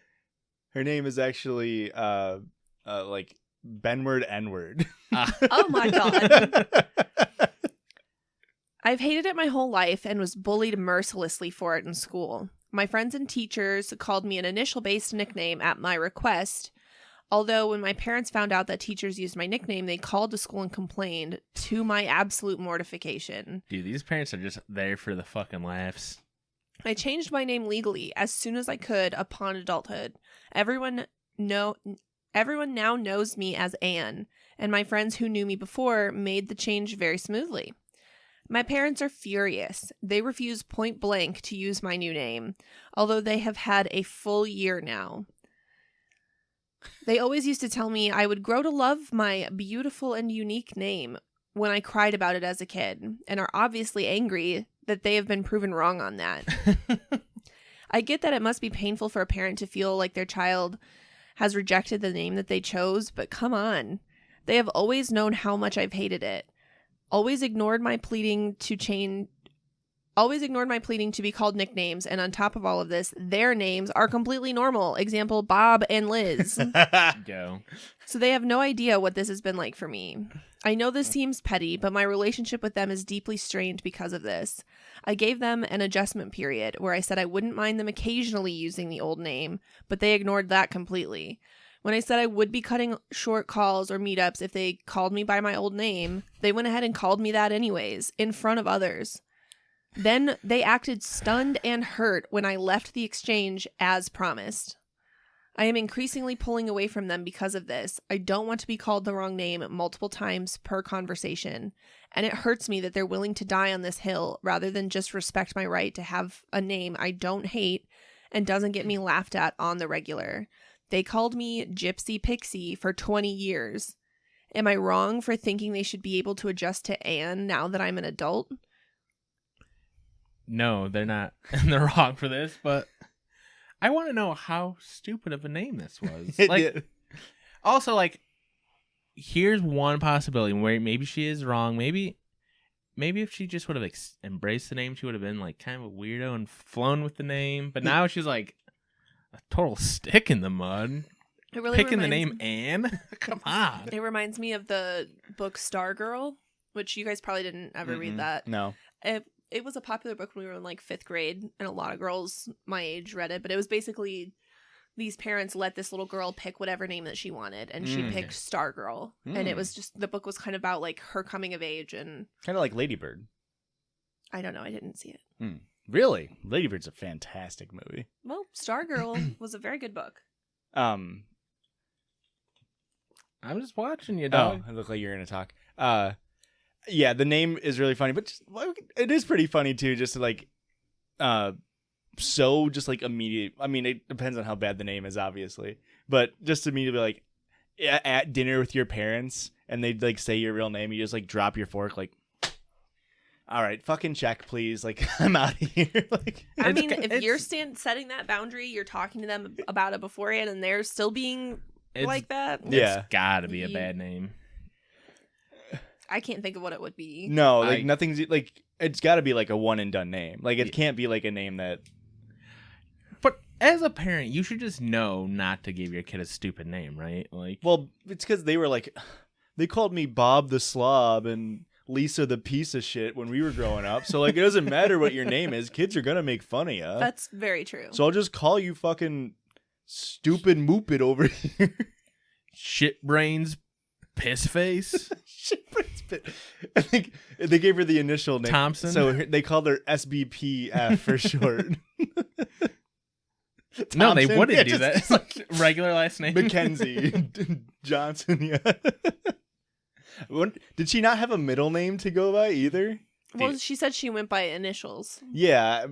Her name is actually like Benward N-word. Oh my God. I've hated it my whole life and was bullied mercilessly for it in school. My friends and teachers called me an initial-based nickname at my request, although when my parents found out that teachers used my nickname, they called the school and complained, to my absolute mortification. Dude, these parents are just there for the fucking laughs. I changed my name legally as soon as I could upon adulthood. Everyone now knows me as Anne, and my friends who knew me before made the change very smoothly. My parents are furious. They refuse point blank to use my new name, although they have had a full year now. They always used to tell me I would grow to love my beautiful and unique name when I cried about it as a kid, and are obviously angry that they have been proven wrong on that. I get that it must be painful for a parent to feel like their child has rejected the name that they chose, but come on. They have always known how much I've hated it. Always ignored my pleading to be called nicknames, and on top of all of this, their names are completely normal. Example, Bob and Liz. Go. So they have no idea what this has been like for me. I know this seems petty, but my relationship with them is deeply strained because of this. I gave them an adjustment period where I said I wouldn't mind them occasionally using the old name, but they ignored that completely. When I said I would be cutting short calls or meetups if they called me by my old name, they went ahead and called me that anyways, in front of others. Then they acted stunned and hurt when I left the exchange as promised. I am increasingly pulling away from them because of this. I don't want to be called the wrong name multiple times per conversation, and it hurts me that they're willing to die on this hill rather than just respect my right to have a name I don't hate and doesn't get me laughed at on the regular. They called me Gypsy Pixie for 20 years. Am I wrong for thinking they should be able to adjust to Anne now that I'm an adult? No, they're not. And they're wrong for this, but I want to know how stupid of a name this was. Also, here's one possibility where maybe she is wrong. Maybe if she just would have embraced the name, she would have been kind of a weirdo and flown with the name. But now she's a total stick in the mud. It really picking the name Anne. Come on. It reminds me of the book Stargirl, which you guys probably didn't ever read that. No. It was a popular book when we were in 5th grade, and a lot of girls my age read it, but it was basically these parents let this little girl pick whatever name that she wanted, and she picked Stargirl. And it was just, the book was kind of about her coming of age, and kind of like Lady Bird. I don't know, I didn't see it. Really? Lady Bird's a fantastic movie. Well, Stargirl was a very good book. I'm just watching you, dog. Oh, it looked like you're gonna talk. Yeah, the name is really funny, but it is pretty funny too. Just immediate. I mean, it depends on how bad the name is, obviously, but just immediately at dinner with your parents, and they'd say your real name, you just drop your fork, all right, fucking check, please. I'm out of here. I mean, if you're setting that boundary, you're talking to them about it beforehand, and they're still being like that. It's gotta be a bad name. I can't think of what it would be. No, nothing's it's got to be a one and done name. It can't be a name that. But as a parent, you should just know not to give your kid a stupid name, right? Well, it's because they were they called me Bob the Slob and Lisa the piece of shit when we were growing up. So it doesn't matter what your name is. Kids are gonna make fun of you. That's very true. So I'll just call you fucking stupid moopit over here. Shit brains. Piss face. I think they gave her the initial name Thompson. So they called her SBPF for short. No, they wouldn't do that. It's regular last name. Mackenzie Johnson. Yeah. Did she not have a middle name to go by either? Well, she said she went by initials. Yeah.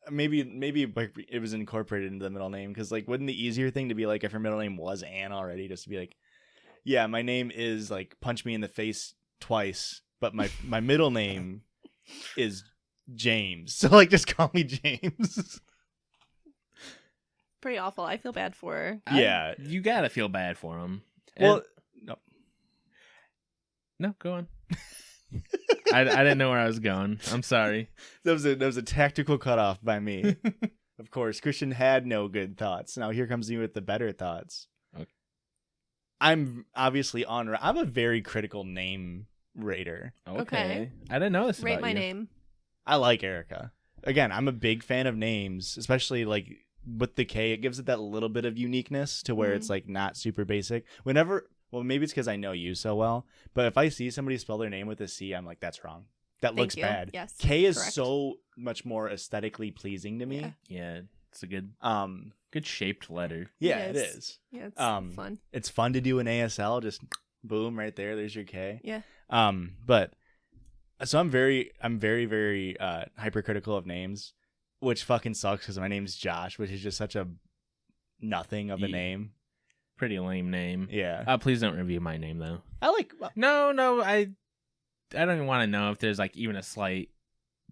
Maybe it was incorporated into the middle name because wouldn't the easier thing to be if her middle name was Anne already, just to be yeah, my name is punch me in the face twice, but my middle name is James. So just call me James. Pretty awful. I feel bad for her. Yeah. You gotta feel bad for him. Well, no. No, go on. I didn't know where I was going. I'm sorry. That was a tactical cutoff by me. Of course, Christian had no good thoughts. Now here comes me with the better thoughts. I'm obviously on. I'm a very critical name rater. Okay. I didn't know this Rate about my you. name. I like Erica. Again, I'm a big fan of names, especially like with the K. It gives it that little bit of uniqueness to where it's like not super basic. Whenever, well, maybe it's because I know you so well, but if I see somebody spell their name with a C, I'm like, that's wrong. That looks Thank you. bad. Yes. K is correct. so much more aesthetically pleasing to me. Yeah. Yeah, it's a good Um, shaped letter. yeah, It it is. is. Yeah, it's fun. It's fun to do an ASL. Just boom, right there. There's your K. Yeah. But so I'm very hypercritical of names, which fucking sucks because my name's Josh, which is just such a nothing of a Yeah. name. Pretty lame name. Yeah, Please don't review my name though. I like. No, I don't even want to know if there's like even a slight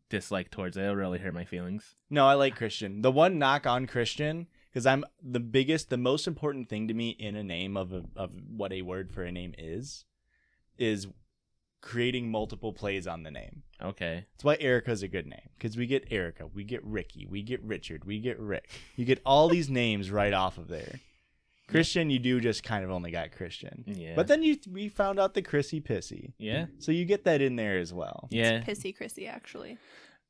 dislike towards it. It'll really hurt my feelings. No, I like Christian. The one knock on Christian, because I'm the most important thing to me in a name of what a word for a name is creating multiple plays on the name. Okay. That's why Erica's a good name, because we get Erica, we get Ricky, we get Richard, we get Rick. You get all these names right off of there. Christian, you do just kind of only got Christian. Yeah. But then we found out the Chrissy Pissy. Yeah. So you get that in there as well. Yeah. Pissy Chrissy, actually.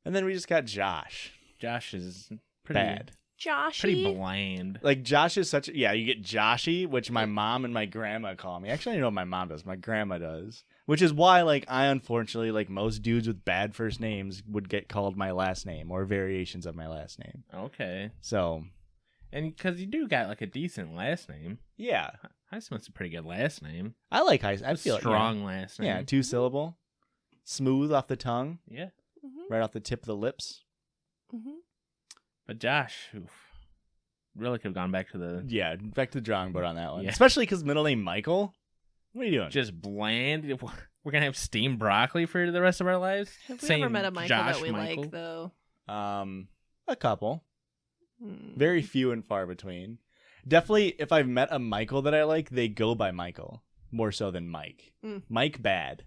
And then we just got Josh. Josh is pretty Bad. Joshy. Pretty bland. Like Josh is such yeah, you get Joshy, which my mom and my grandma call me. Actually, I don't know what my mom does. My grandma does. Which is why like I unfortunately like most dudes with bad first names would get called my last name or variations of my last name. Okay. So, And because you do got like a decent last name. yeah. Highsmith's a pretty good last name. I like high. I feel Strong last like name. yeah, 2 syllable. Smooth off the tongue, Yeah. Mm-hmm. right off the tip of the lips. Mm-hmm. But Josh, oof, really could have gone back to the Yeah, back to the drawing board on that one. Yeah. Especially because middle name Michael. What are you doing? just bland. We're gonna have steamed broccoli for the rest of our lives. Have we Saying ever met a Michael Josh that we Michael. like, though? A couple. Hmm. Very few and far between. Definitely, if I've met a Michael that I like, they go by Michael more so than Mike. Mm. Mike, bad.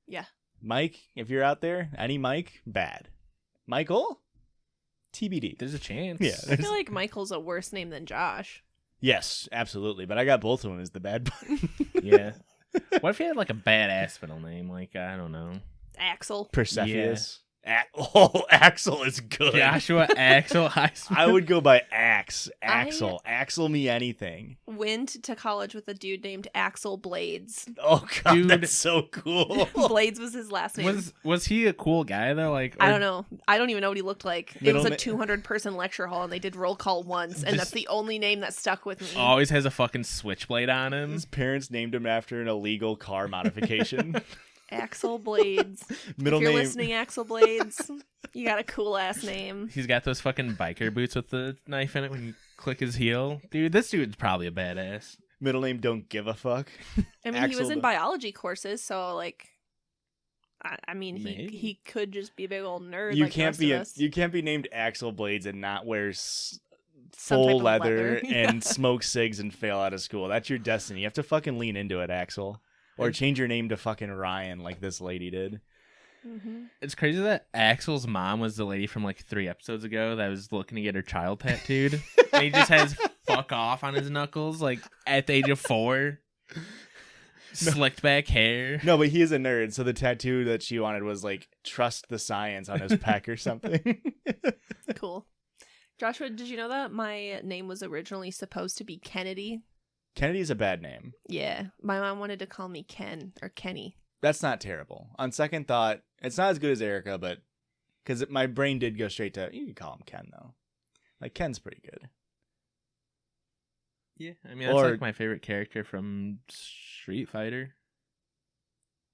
Yeah. Mike, if you're out there, any Mike, bad. Michael, TBD. There's a chance. Yeah. I feel like Michael's a worse name than Josh. Yes, absolutely. But I got both of them as the bad part. Yeah. What if you had like a badass middle name? Like, I don't know. Axel. Persephus. Oh, Axel is good. Joshua Axel Highsmith. I would go by Axe. Axel. Axel me anything. Went to college with a dude named Axel Blades. Oh, God, Dude. that's so cool. Blades was his last name. Was he a cool guy though? Like, I don't know. I don't even know what he looked like. It Middle was a na- 200-person lecture hall, and they did roll call once, and that's Just- the only name that stuck with me. Always has a fucking switchblade on him. His parents named him after an illegal car modification. Axel Blades. Middle if you're name. listening, Axel Blades, you got a cool ass name. He's got those fucking biker boots with the knife in it when you click his heel. Dude, this dude's probably a badass. Middle name don't give a fuck. I mean, he was Axel in Bl- biology courses, so like, I mean, Maybe. he could just be a big old nerd. You like can't the be rest of us. you can't be named Axel Blades and not wear Some full type of leather leather. and smoke cigs and fail out of school. That's your destiny. You have to fucking lean into it, Axel. Or change your name to fucking Ryan like this lady did. Mhm. It's crazy that Axel's mom was the lady from like 3 episodes ago that was looking to get her child tattooed. And he just has fuck off on his knuckles, like at the age of 4. Slicked back hair. No, but he is a nerd, so the tattoo that she wanted was like trust the science on his pec or something. Cool. Joshua, did you know that my name was originally supposed to be Kennedy? Kennedy's a bad name. Yeah, my mom wanted to call me Ken or Kenny. That's not terrible. On second thought, it's not as good as Erica, but because my brain did go straight to you can call him Ken though. Like Ken's pretty good. Yeah, I mean, that's Or- like my favorite character from Street Fighter.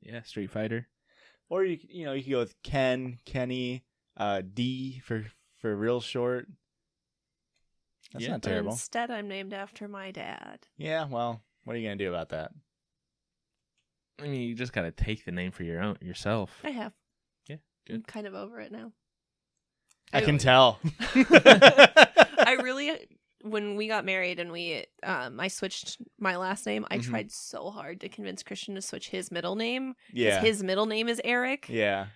Yeah, Street Fighter. Or you can go with Ken, Kenny, D for real short. That's Yeah. not But terrible. instead, I'm named after my dad. Yeah, well, what are you gonna do about that? I mean, you just gotta take the name for yourself. I have. Yeah, I'm good. kind of over it now. I can tell. I really, when we got married and I switched my last name, I Mhm. tried so hard to convince Christian to switch his middle name. 'Cause Yeah. his middle name is Eric. Yeah.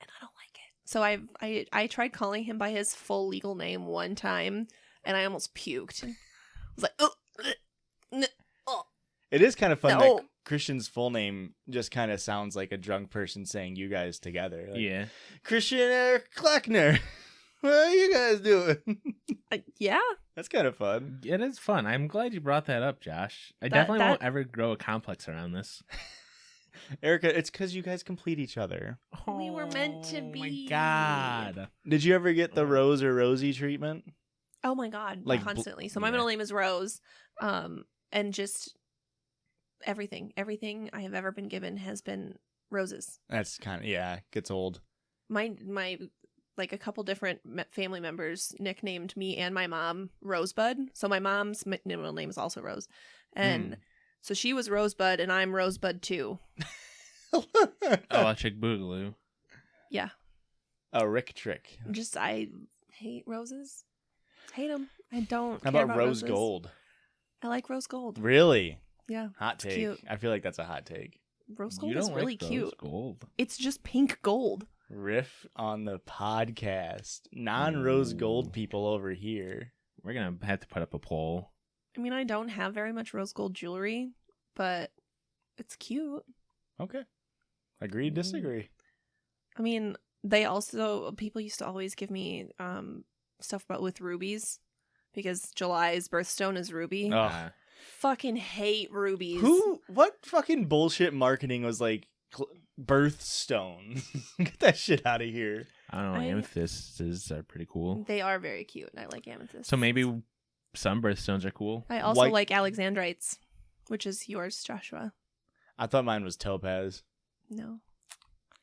And I don't like it. So I tried calling him by his full legal name one time, and I almost puked. I was like, oh. It is kind of fun No. that Christian's full name just kind of sounds like a drunk person saying you guys together. Like, Yeah. Christian Eric Kleckner. What are you guys doing? Yeah. That's kind of fun. It is fun. I'm glad you brought that up, Josh. I definitely won't ever grow a complex around this. Erica, it's because you guys complete each other. We were meant to Oh be. my God. Did you ever get the Rose or Rosie treatment? Oh my God. Like, Constantly. So my yeah. middle name is Rose. And just everything I have ever been given has been roses. That's kind of, yeah, gets old. My like a couple different family members nicknamed me and my mom Rosebud. So my mom's middle name is also Rose. And so she was Rosebud and I'm Rosebud too. Electric Boogaloo. Yeah. A Rick trick. Just, I hate roses. Hate them. I don't How care about Rose roses. Gold? I like rose gold. Really? Yeah. Hot It's take. cute. I feel like that's a hot take. Rose You gold don't is really like rose cute. gold. It's just pink gold. Riff on the podcast. Non-rose Ooh. gold people over here. We're going to have to put up a poll. I mean, I don't have very much rose gold jewelry, but it's cute. Okay. Agree, disagree. I mean, people used to always give me stuff about with rubies because July's birthstone is ruby. Oh. Fucking hate rubies. What fucking bullshit marketing was like birthstone? Get that shit out of here. I don't know. Amethysts are pretty cool. They are very cute. I like amethysts. So maybe some birthstones are cool. I also White- like alexandrites, which is yours, Joshua. I thought mine was topaz. No,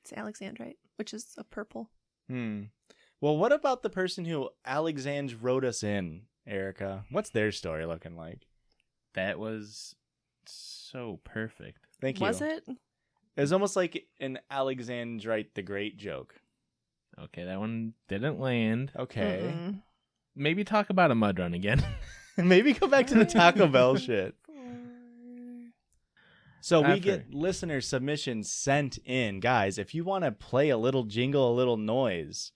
it's alexandrite, which is a purple. Well, what about the person who Alexandre wrote us in, Erica? What's their story looking like? That was so perfect. Thank you. Was it? It was almost like an Alexandrite the Great joke. Okay, that one didn't land. Okay. Mm-mm. Maybe talk about a mud run again. Maybe go back to the Taco Bell shit. So we After. get listener submissions sent in. Guys, if you want to play a little jingle, a little noise,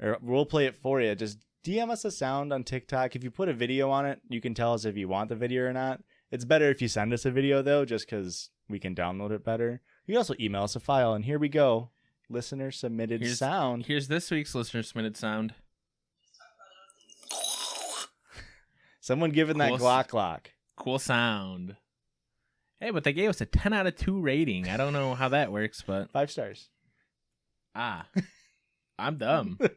or we'll play it for you, just DM us a sound on TikTok. If you put a video on it, you can tell us if you want the video or not. It's better if you send us a video, though, just because we can download it better. You can also email us a file, and here we go. Listener submitted sound. Here's this week's listener submitted sound. Someone giving that Cool. Glock. Cool sound. Hey, but they gave us a 10 out of 2 rating. I don't know how that works, but 5 stars. I'm dumb. What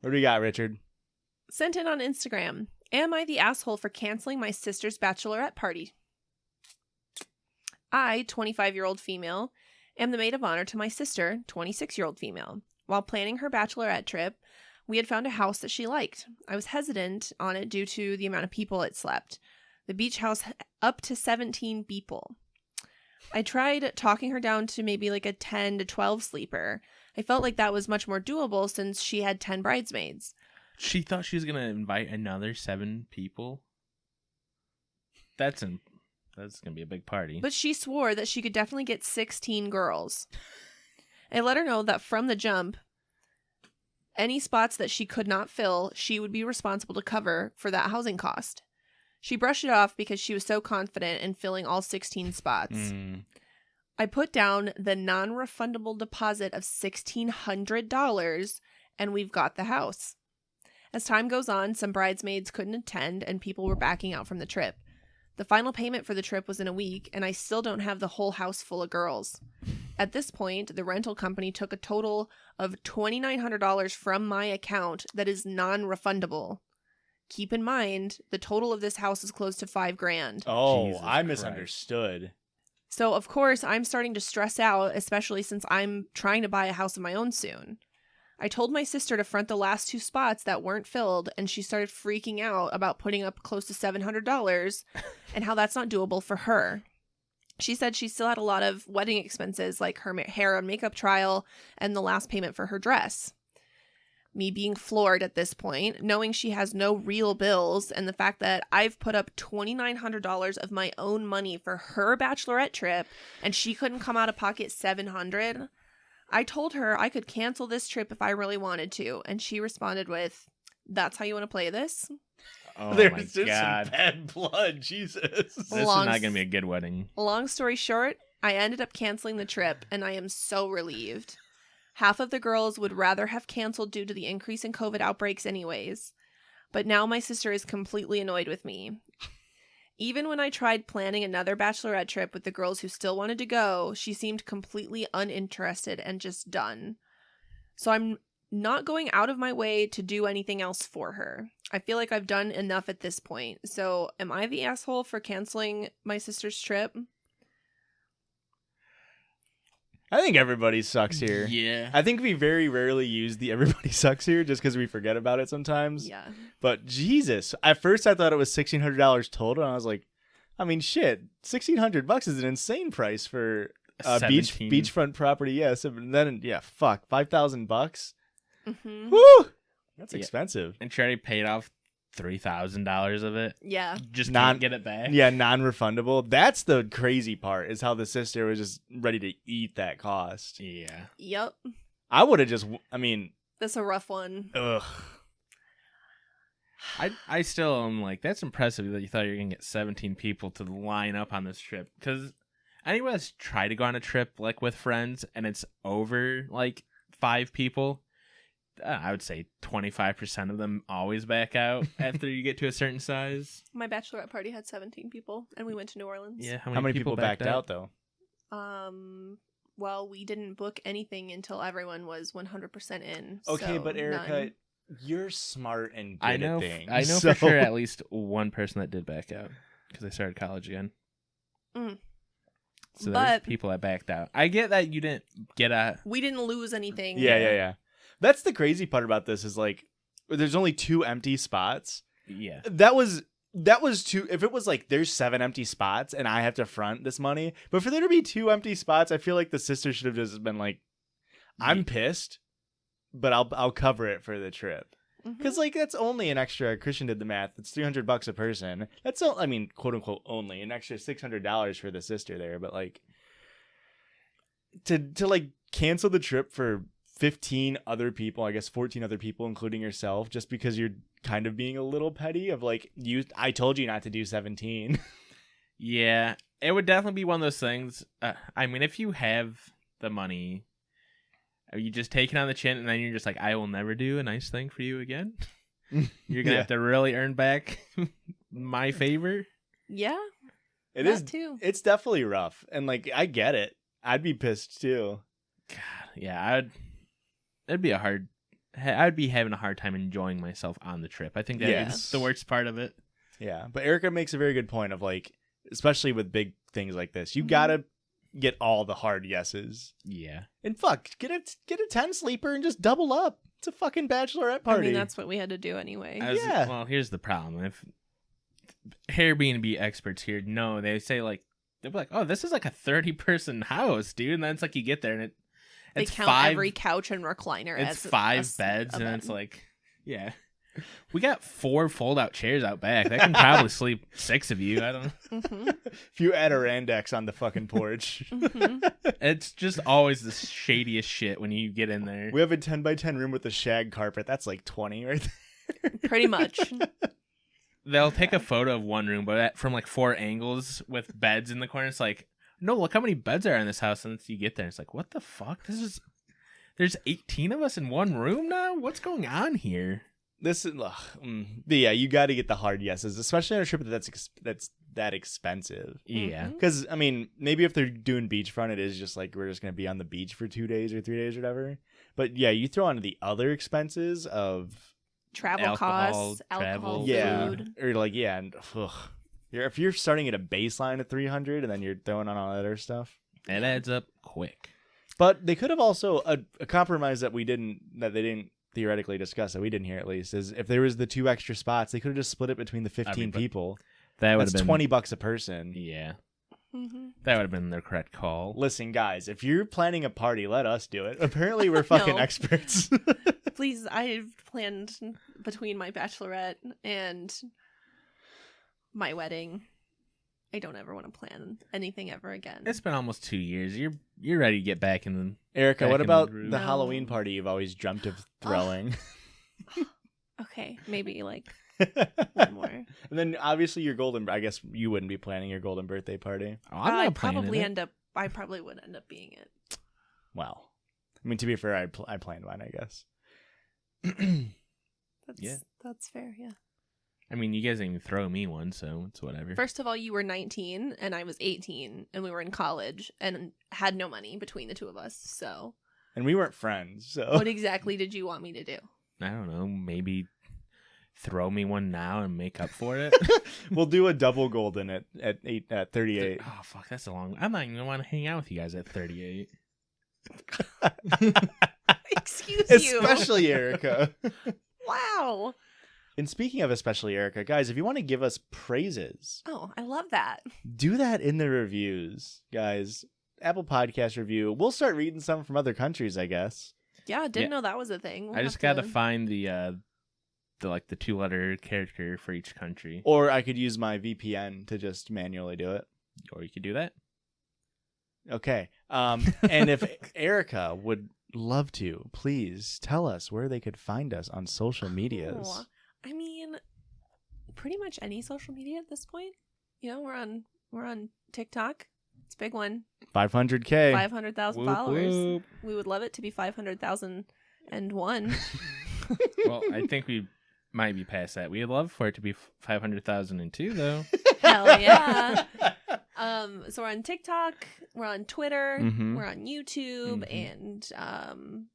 do we got, Richard? Sent in on Instagram. Am I the asshole for canceling my sister's bachelorette party? I, 25-year-old female, am the maid of honor to my sister, 26-year-old female. While planning her bachelorette trip, we had found a house that she liked. I was hesitant on it due to the amount of people it slept. The beach house up to 17 people. I tried talking her down to maybe like a 10 to 12 sleeper. I felt like that was much more doable since she had 10 bridesmaids. She thought she was going to invite another 7 people. That's going to be a big party. But she swore that she could definitely get 16 girls. I let her know that from the jump, any spots that she could not fill, she would be responsible to cover for that housing cost. She brushed it off because she was so confident in filling all 16 spots. I put down the non-refundable deposit of $1,600, and we've got the house. As time goes on, some bridesmaids couldn't attend, and people were backing out from the trip. The final payment for the trip was in a week, and I still don't have the whole house full of girls. At this point, the rental company took a total of $2,900 from my account that is non-refundable. Keep in mind, the total of this house is close to $5,000. Oh, Jesus I Christ. misunderstood. So, of course, I'm starting to stress out, especially since I'm trying to buy a house of my own soon. I told my sister to front the last 2 spots that weren't filled, and she started freaking out about putting up close to $700 and how that's not doable for her. She said she still had a lot of wedding expenses, like her hair and makeup trial and the last payment for her dress. Me being floored at this point, knowing she has no real bills, and the fact that I've put up $2,900 of my own money for her bachelorette trip, and she couldn't come out of pocket $700. I told her I could cancel this trip if I really wanted to, and she responded with, "That's how you want to play this?" Oh There's my just God. some bad blood. Jesus. This is not going to be a good wedding. Long story short, I ended up canceling the trip, and I am so relieved. Half of the girls would rather have canceled due to the increase in COVID outbreaks anyways. But now my sister is completely annoyed with me. Even when I tried planning another bachelorette trip with the girls who still wanted to go, she seemed completely uninterested and just done. So I'm not going out of my way to do anything else for her. I feel like I've done enough at this point. So am I the asshole for canceling my sister's trip? I think everybody sucks here. Yeah. I think we very rarely use the everybody sucks here just because we forget about it sometimes. Yeah. But Jesus, at first I thought it was $1,600 total, and I was like, I mean, shit, $1,600 is an insane price for beachfront property. Yes, and then fuck, $5,000. Mm-hmm. Woo, that's expensive. And she already paid off $3,000 of it. Yeah. Just can't get it back. Yeah, non-refundable. That's the crazy part, is how the sister was just ready to eat that cost. Yeah. Yep. I would have just, I mean, That's a rough one. ugh. I still am like, that's impressive that you thought you were going to get 17 people to line up on this trip. Because anyone that's tried to go on a trip like with friends and it's over like 5 people, I would say 25% of them always back out after you get to a certain size. My bachelorette party had 17 people, and we went to New Orleans. Yeah, How many people backed out though? Well, we didn't book anything until everyone was 100% in. Okay, so but Erica, none. you're smart and good I know, at things. I know so... for sure at least one person that did back out because they started college again. Mm. So there's But- people that backed out. I get that you didn't get a... We didn't lose anything. Yeah. That's the crazy part about this is like, there's only 2 empty spots. Yeah. That was too. If it was like there's 7 empty spots and I have to front this money, but for there to be 2 empty spots, I feel like the sister should have just been like, I'm pissed, but I'll cover it for the trip. Mhm. Because like that's only an extra. Christian did the math. It's $300 a person. That's all. I mean, quote unquote, only an extra $600 for the sister there. But like to like cancel the trip for 15 other people, I guess 14 other people, including yourself, just because you're kind of being a little petty of like, I told you not to do 17. Yeah. It would definitely be one of those things. I mean, if you have the money, are you just taking on the chin and then you're just like, I will never do a nice thing for you again? You're going to have to really earn back my favor. Yeah. It that is too. It's definitely rough. And like, I get it. I'd be pissed too. God, yeah, it'd be I'd be having a hard time enjoying myself on the trip. I think that is the worst part of it. Yeah. But Erica makes a very good point of like, especially with big things like this, you Mhm. gotta get all the hard yeses. Yeah. And fuck, get a 10 sleeper and just double up. It's a fucking bachelorette party. I mean, that's what we had to do anyway. Yeah. Well, here's the problem. If Airbnb experts here know, they say like, they'll be like, oh, this is like a 30-person house, dude. And then it's like you get there and They it's count 5, every couch and recliner it's as 5 beds, a and bed. it's like, yeah. We got 4 fold-out chairs out back. That can probably sleep 6 of you. I don't know. Mhm. If you Adirondacs on the fucking porch. Mhm. It's just always the shadiest shit when you get in there. We have a 10 by 10 room with a shag carpet. That's like 20 right there. Pretty much. They'll take a photo of one room, but from like 4 angles with beds in the corner. It's like, no, look how many beds are in this house. And you get there, it's like, what the fuck? There's 18 of us in one room now? What's going on here? This is, but yeah, you got to get the hard yeses, especially on a trip that's that expensive. Yeah. Mhm. Because I mean, maybe if they're doing beachfront, it is just like we're just gonna be on the beach for 2 days or 3 days or whatever. But yeah, you throw on the other expenses of Travel Alcohol, costs, alcohol, travel. food. or like and if you're starting at a baseline of 300 and then you're throwing on all that other stuff. It adds up quick. But they could have also a compromise that they didn't theoretically discuss, that we didn't hear at least, is if there was the 2 extra spots, they could have just split it between the 15 Everybody. people. That would That's have been $20 a person. Yeah. Mhm. That would have been the correct call. Listen, guys, if you're planning a party, let us do it. Apparently, we're fucking No. experts. Please, I've planned between my bachelorette and my wedding. I don't ever want to plan anything ever again. It's been almost 2 years. You're ready to get back in the... Erica, Back what in about the the groove. Halloween party you've always dreamt of throwing? Okay, maybe like One more. And then obviously your golden. I guess you wouldn't be planning your golden birthday party. Oh, I'm not planning it. I probably would end up being it. Well, I mean, to be fair, I planned mine, I guess. That's fair. Yeah. I mean, you guys didn't even throw me one, so it's whatever. First of all, you were 19 and I was 18, and we were in college and had no money between the two of us. So. And we weren't friends. So. What exactly did you want me to do? I don't know. Maybe throw me one now and make up for it. We'll do a double golden at 38. Oh fuck, that's a long. I'm not even gonna want to hang out with you guys at 38. Excuse you. Especially Erica. Wow. And speaking of especially Erica, guys, if you want to give us praises, Oh, I love that. do that in the reviews, guys. Apple Podcast review. We'll start reading some from other countries, I guess. Yeah, didn't know that was a thing. I just gotta find the 2-letter character for each country. Or I could use my VPN to just manually do it. Or you could do that. Okay. And if Erica would love to, please tell us where they could find us on social medias. Oh, I mean, pretty much any social media at this point. You know, we're on TikTok. It's a big one. 500K. 500,000 Whoop, followers. whoop. We would love it to be 500,00001. Well, I think we might be past that. We'd love for it to be 500,002, though. Hell yeah. So we're on TikTok, we're on Twitter, Mhm. we're on YouTube, Mhm. and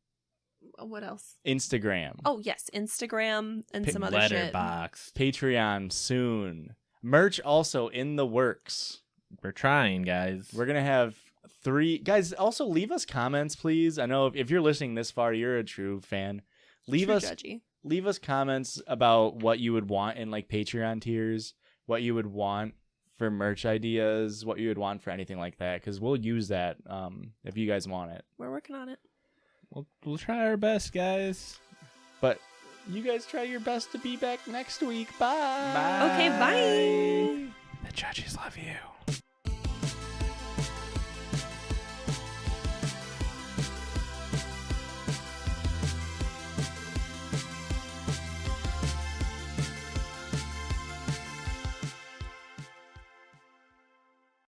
what else? Instagram. Oh yes, Instagram and some other shit. Letterboxd. Patreon soon. Merch also in the works. We're trying, guys. We're going to have 3. Guys, also leave us comments, please. I know if you're listening this far, you're a true fan. Leave True us judgy. leave us comments about what you would want in like Patreon tiers, what you would want for merch ideas, what you would want for anything like that, because we'll use that if you guys want it. We're working on it. We'll try our best, guys. But you guys try your best to be back next week. Bye. Okay, bye. The judges love you.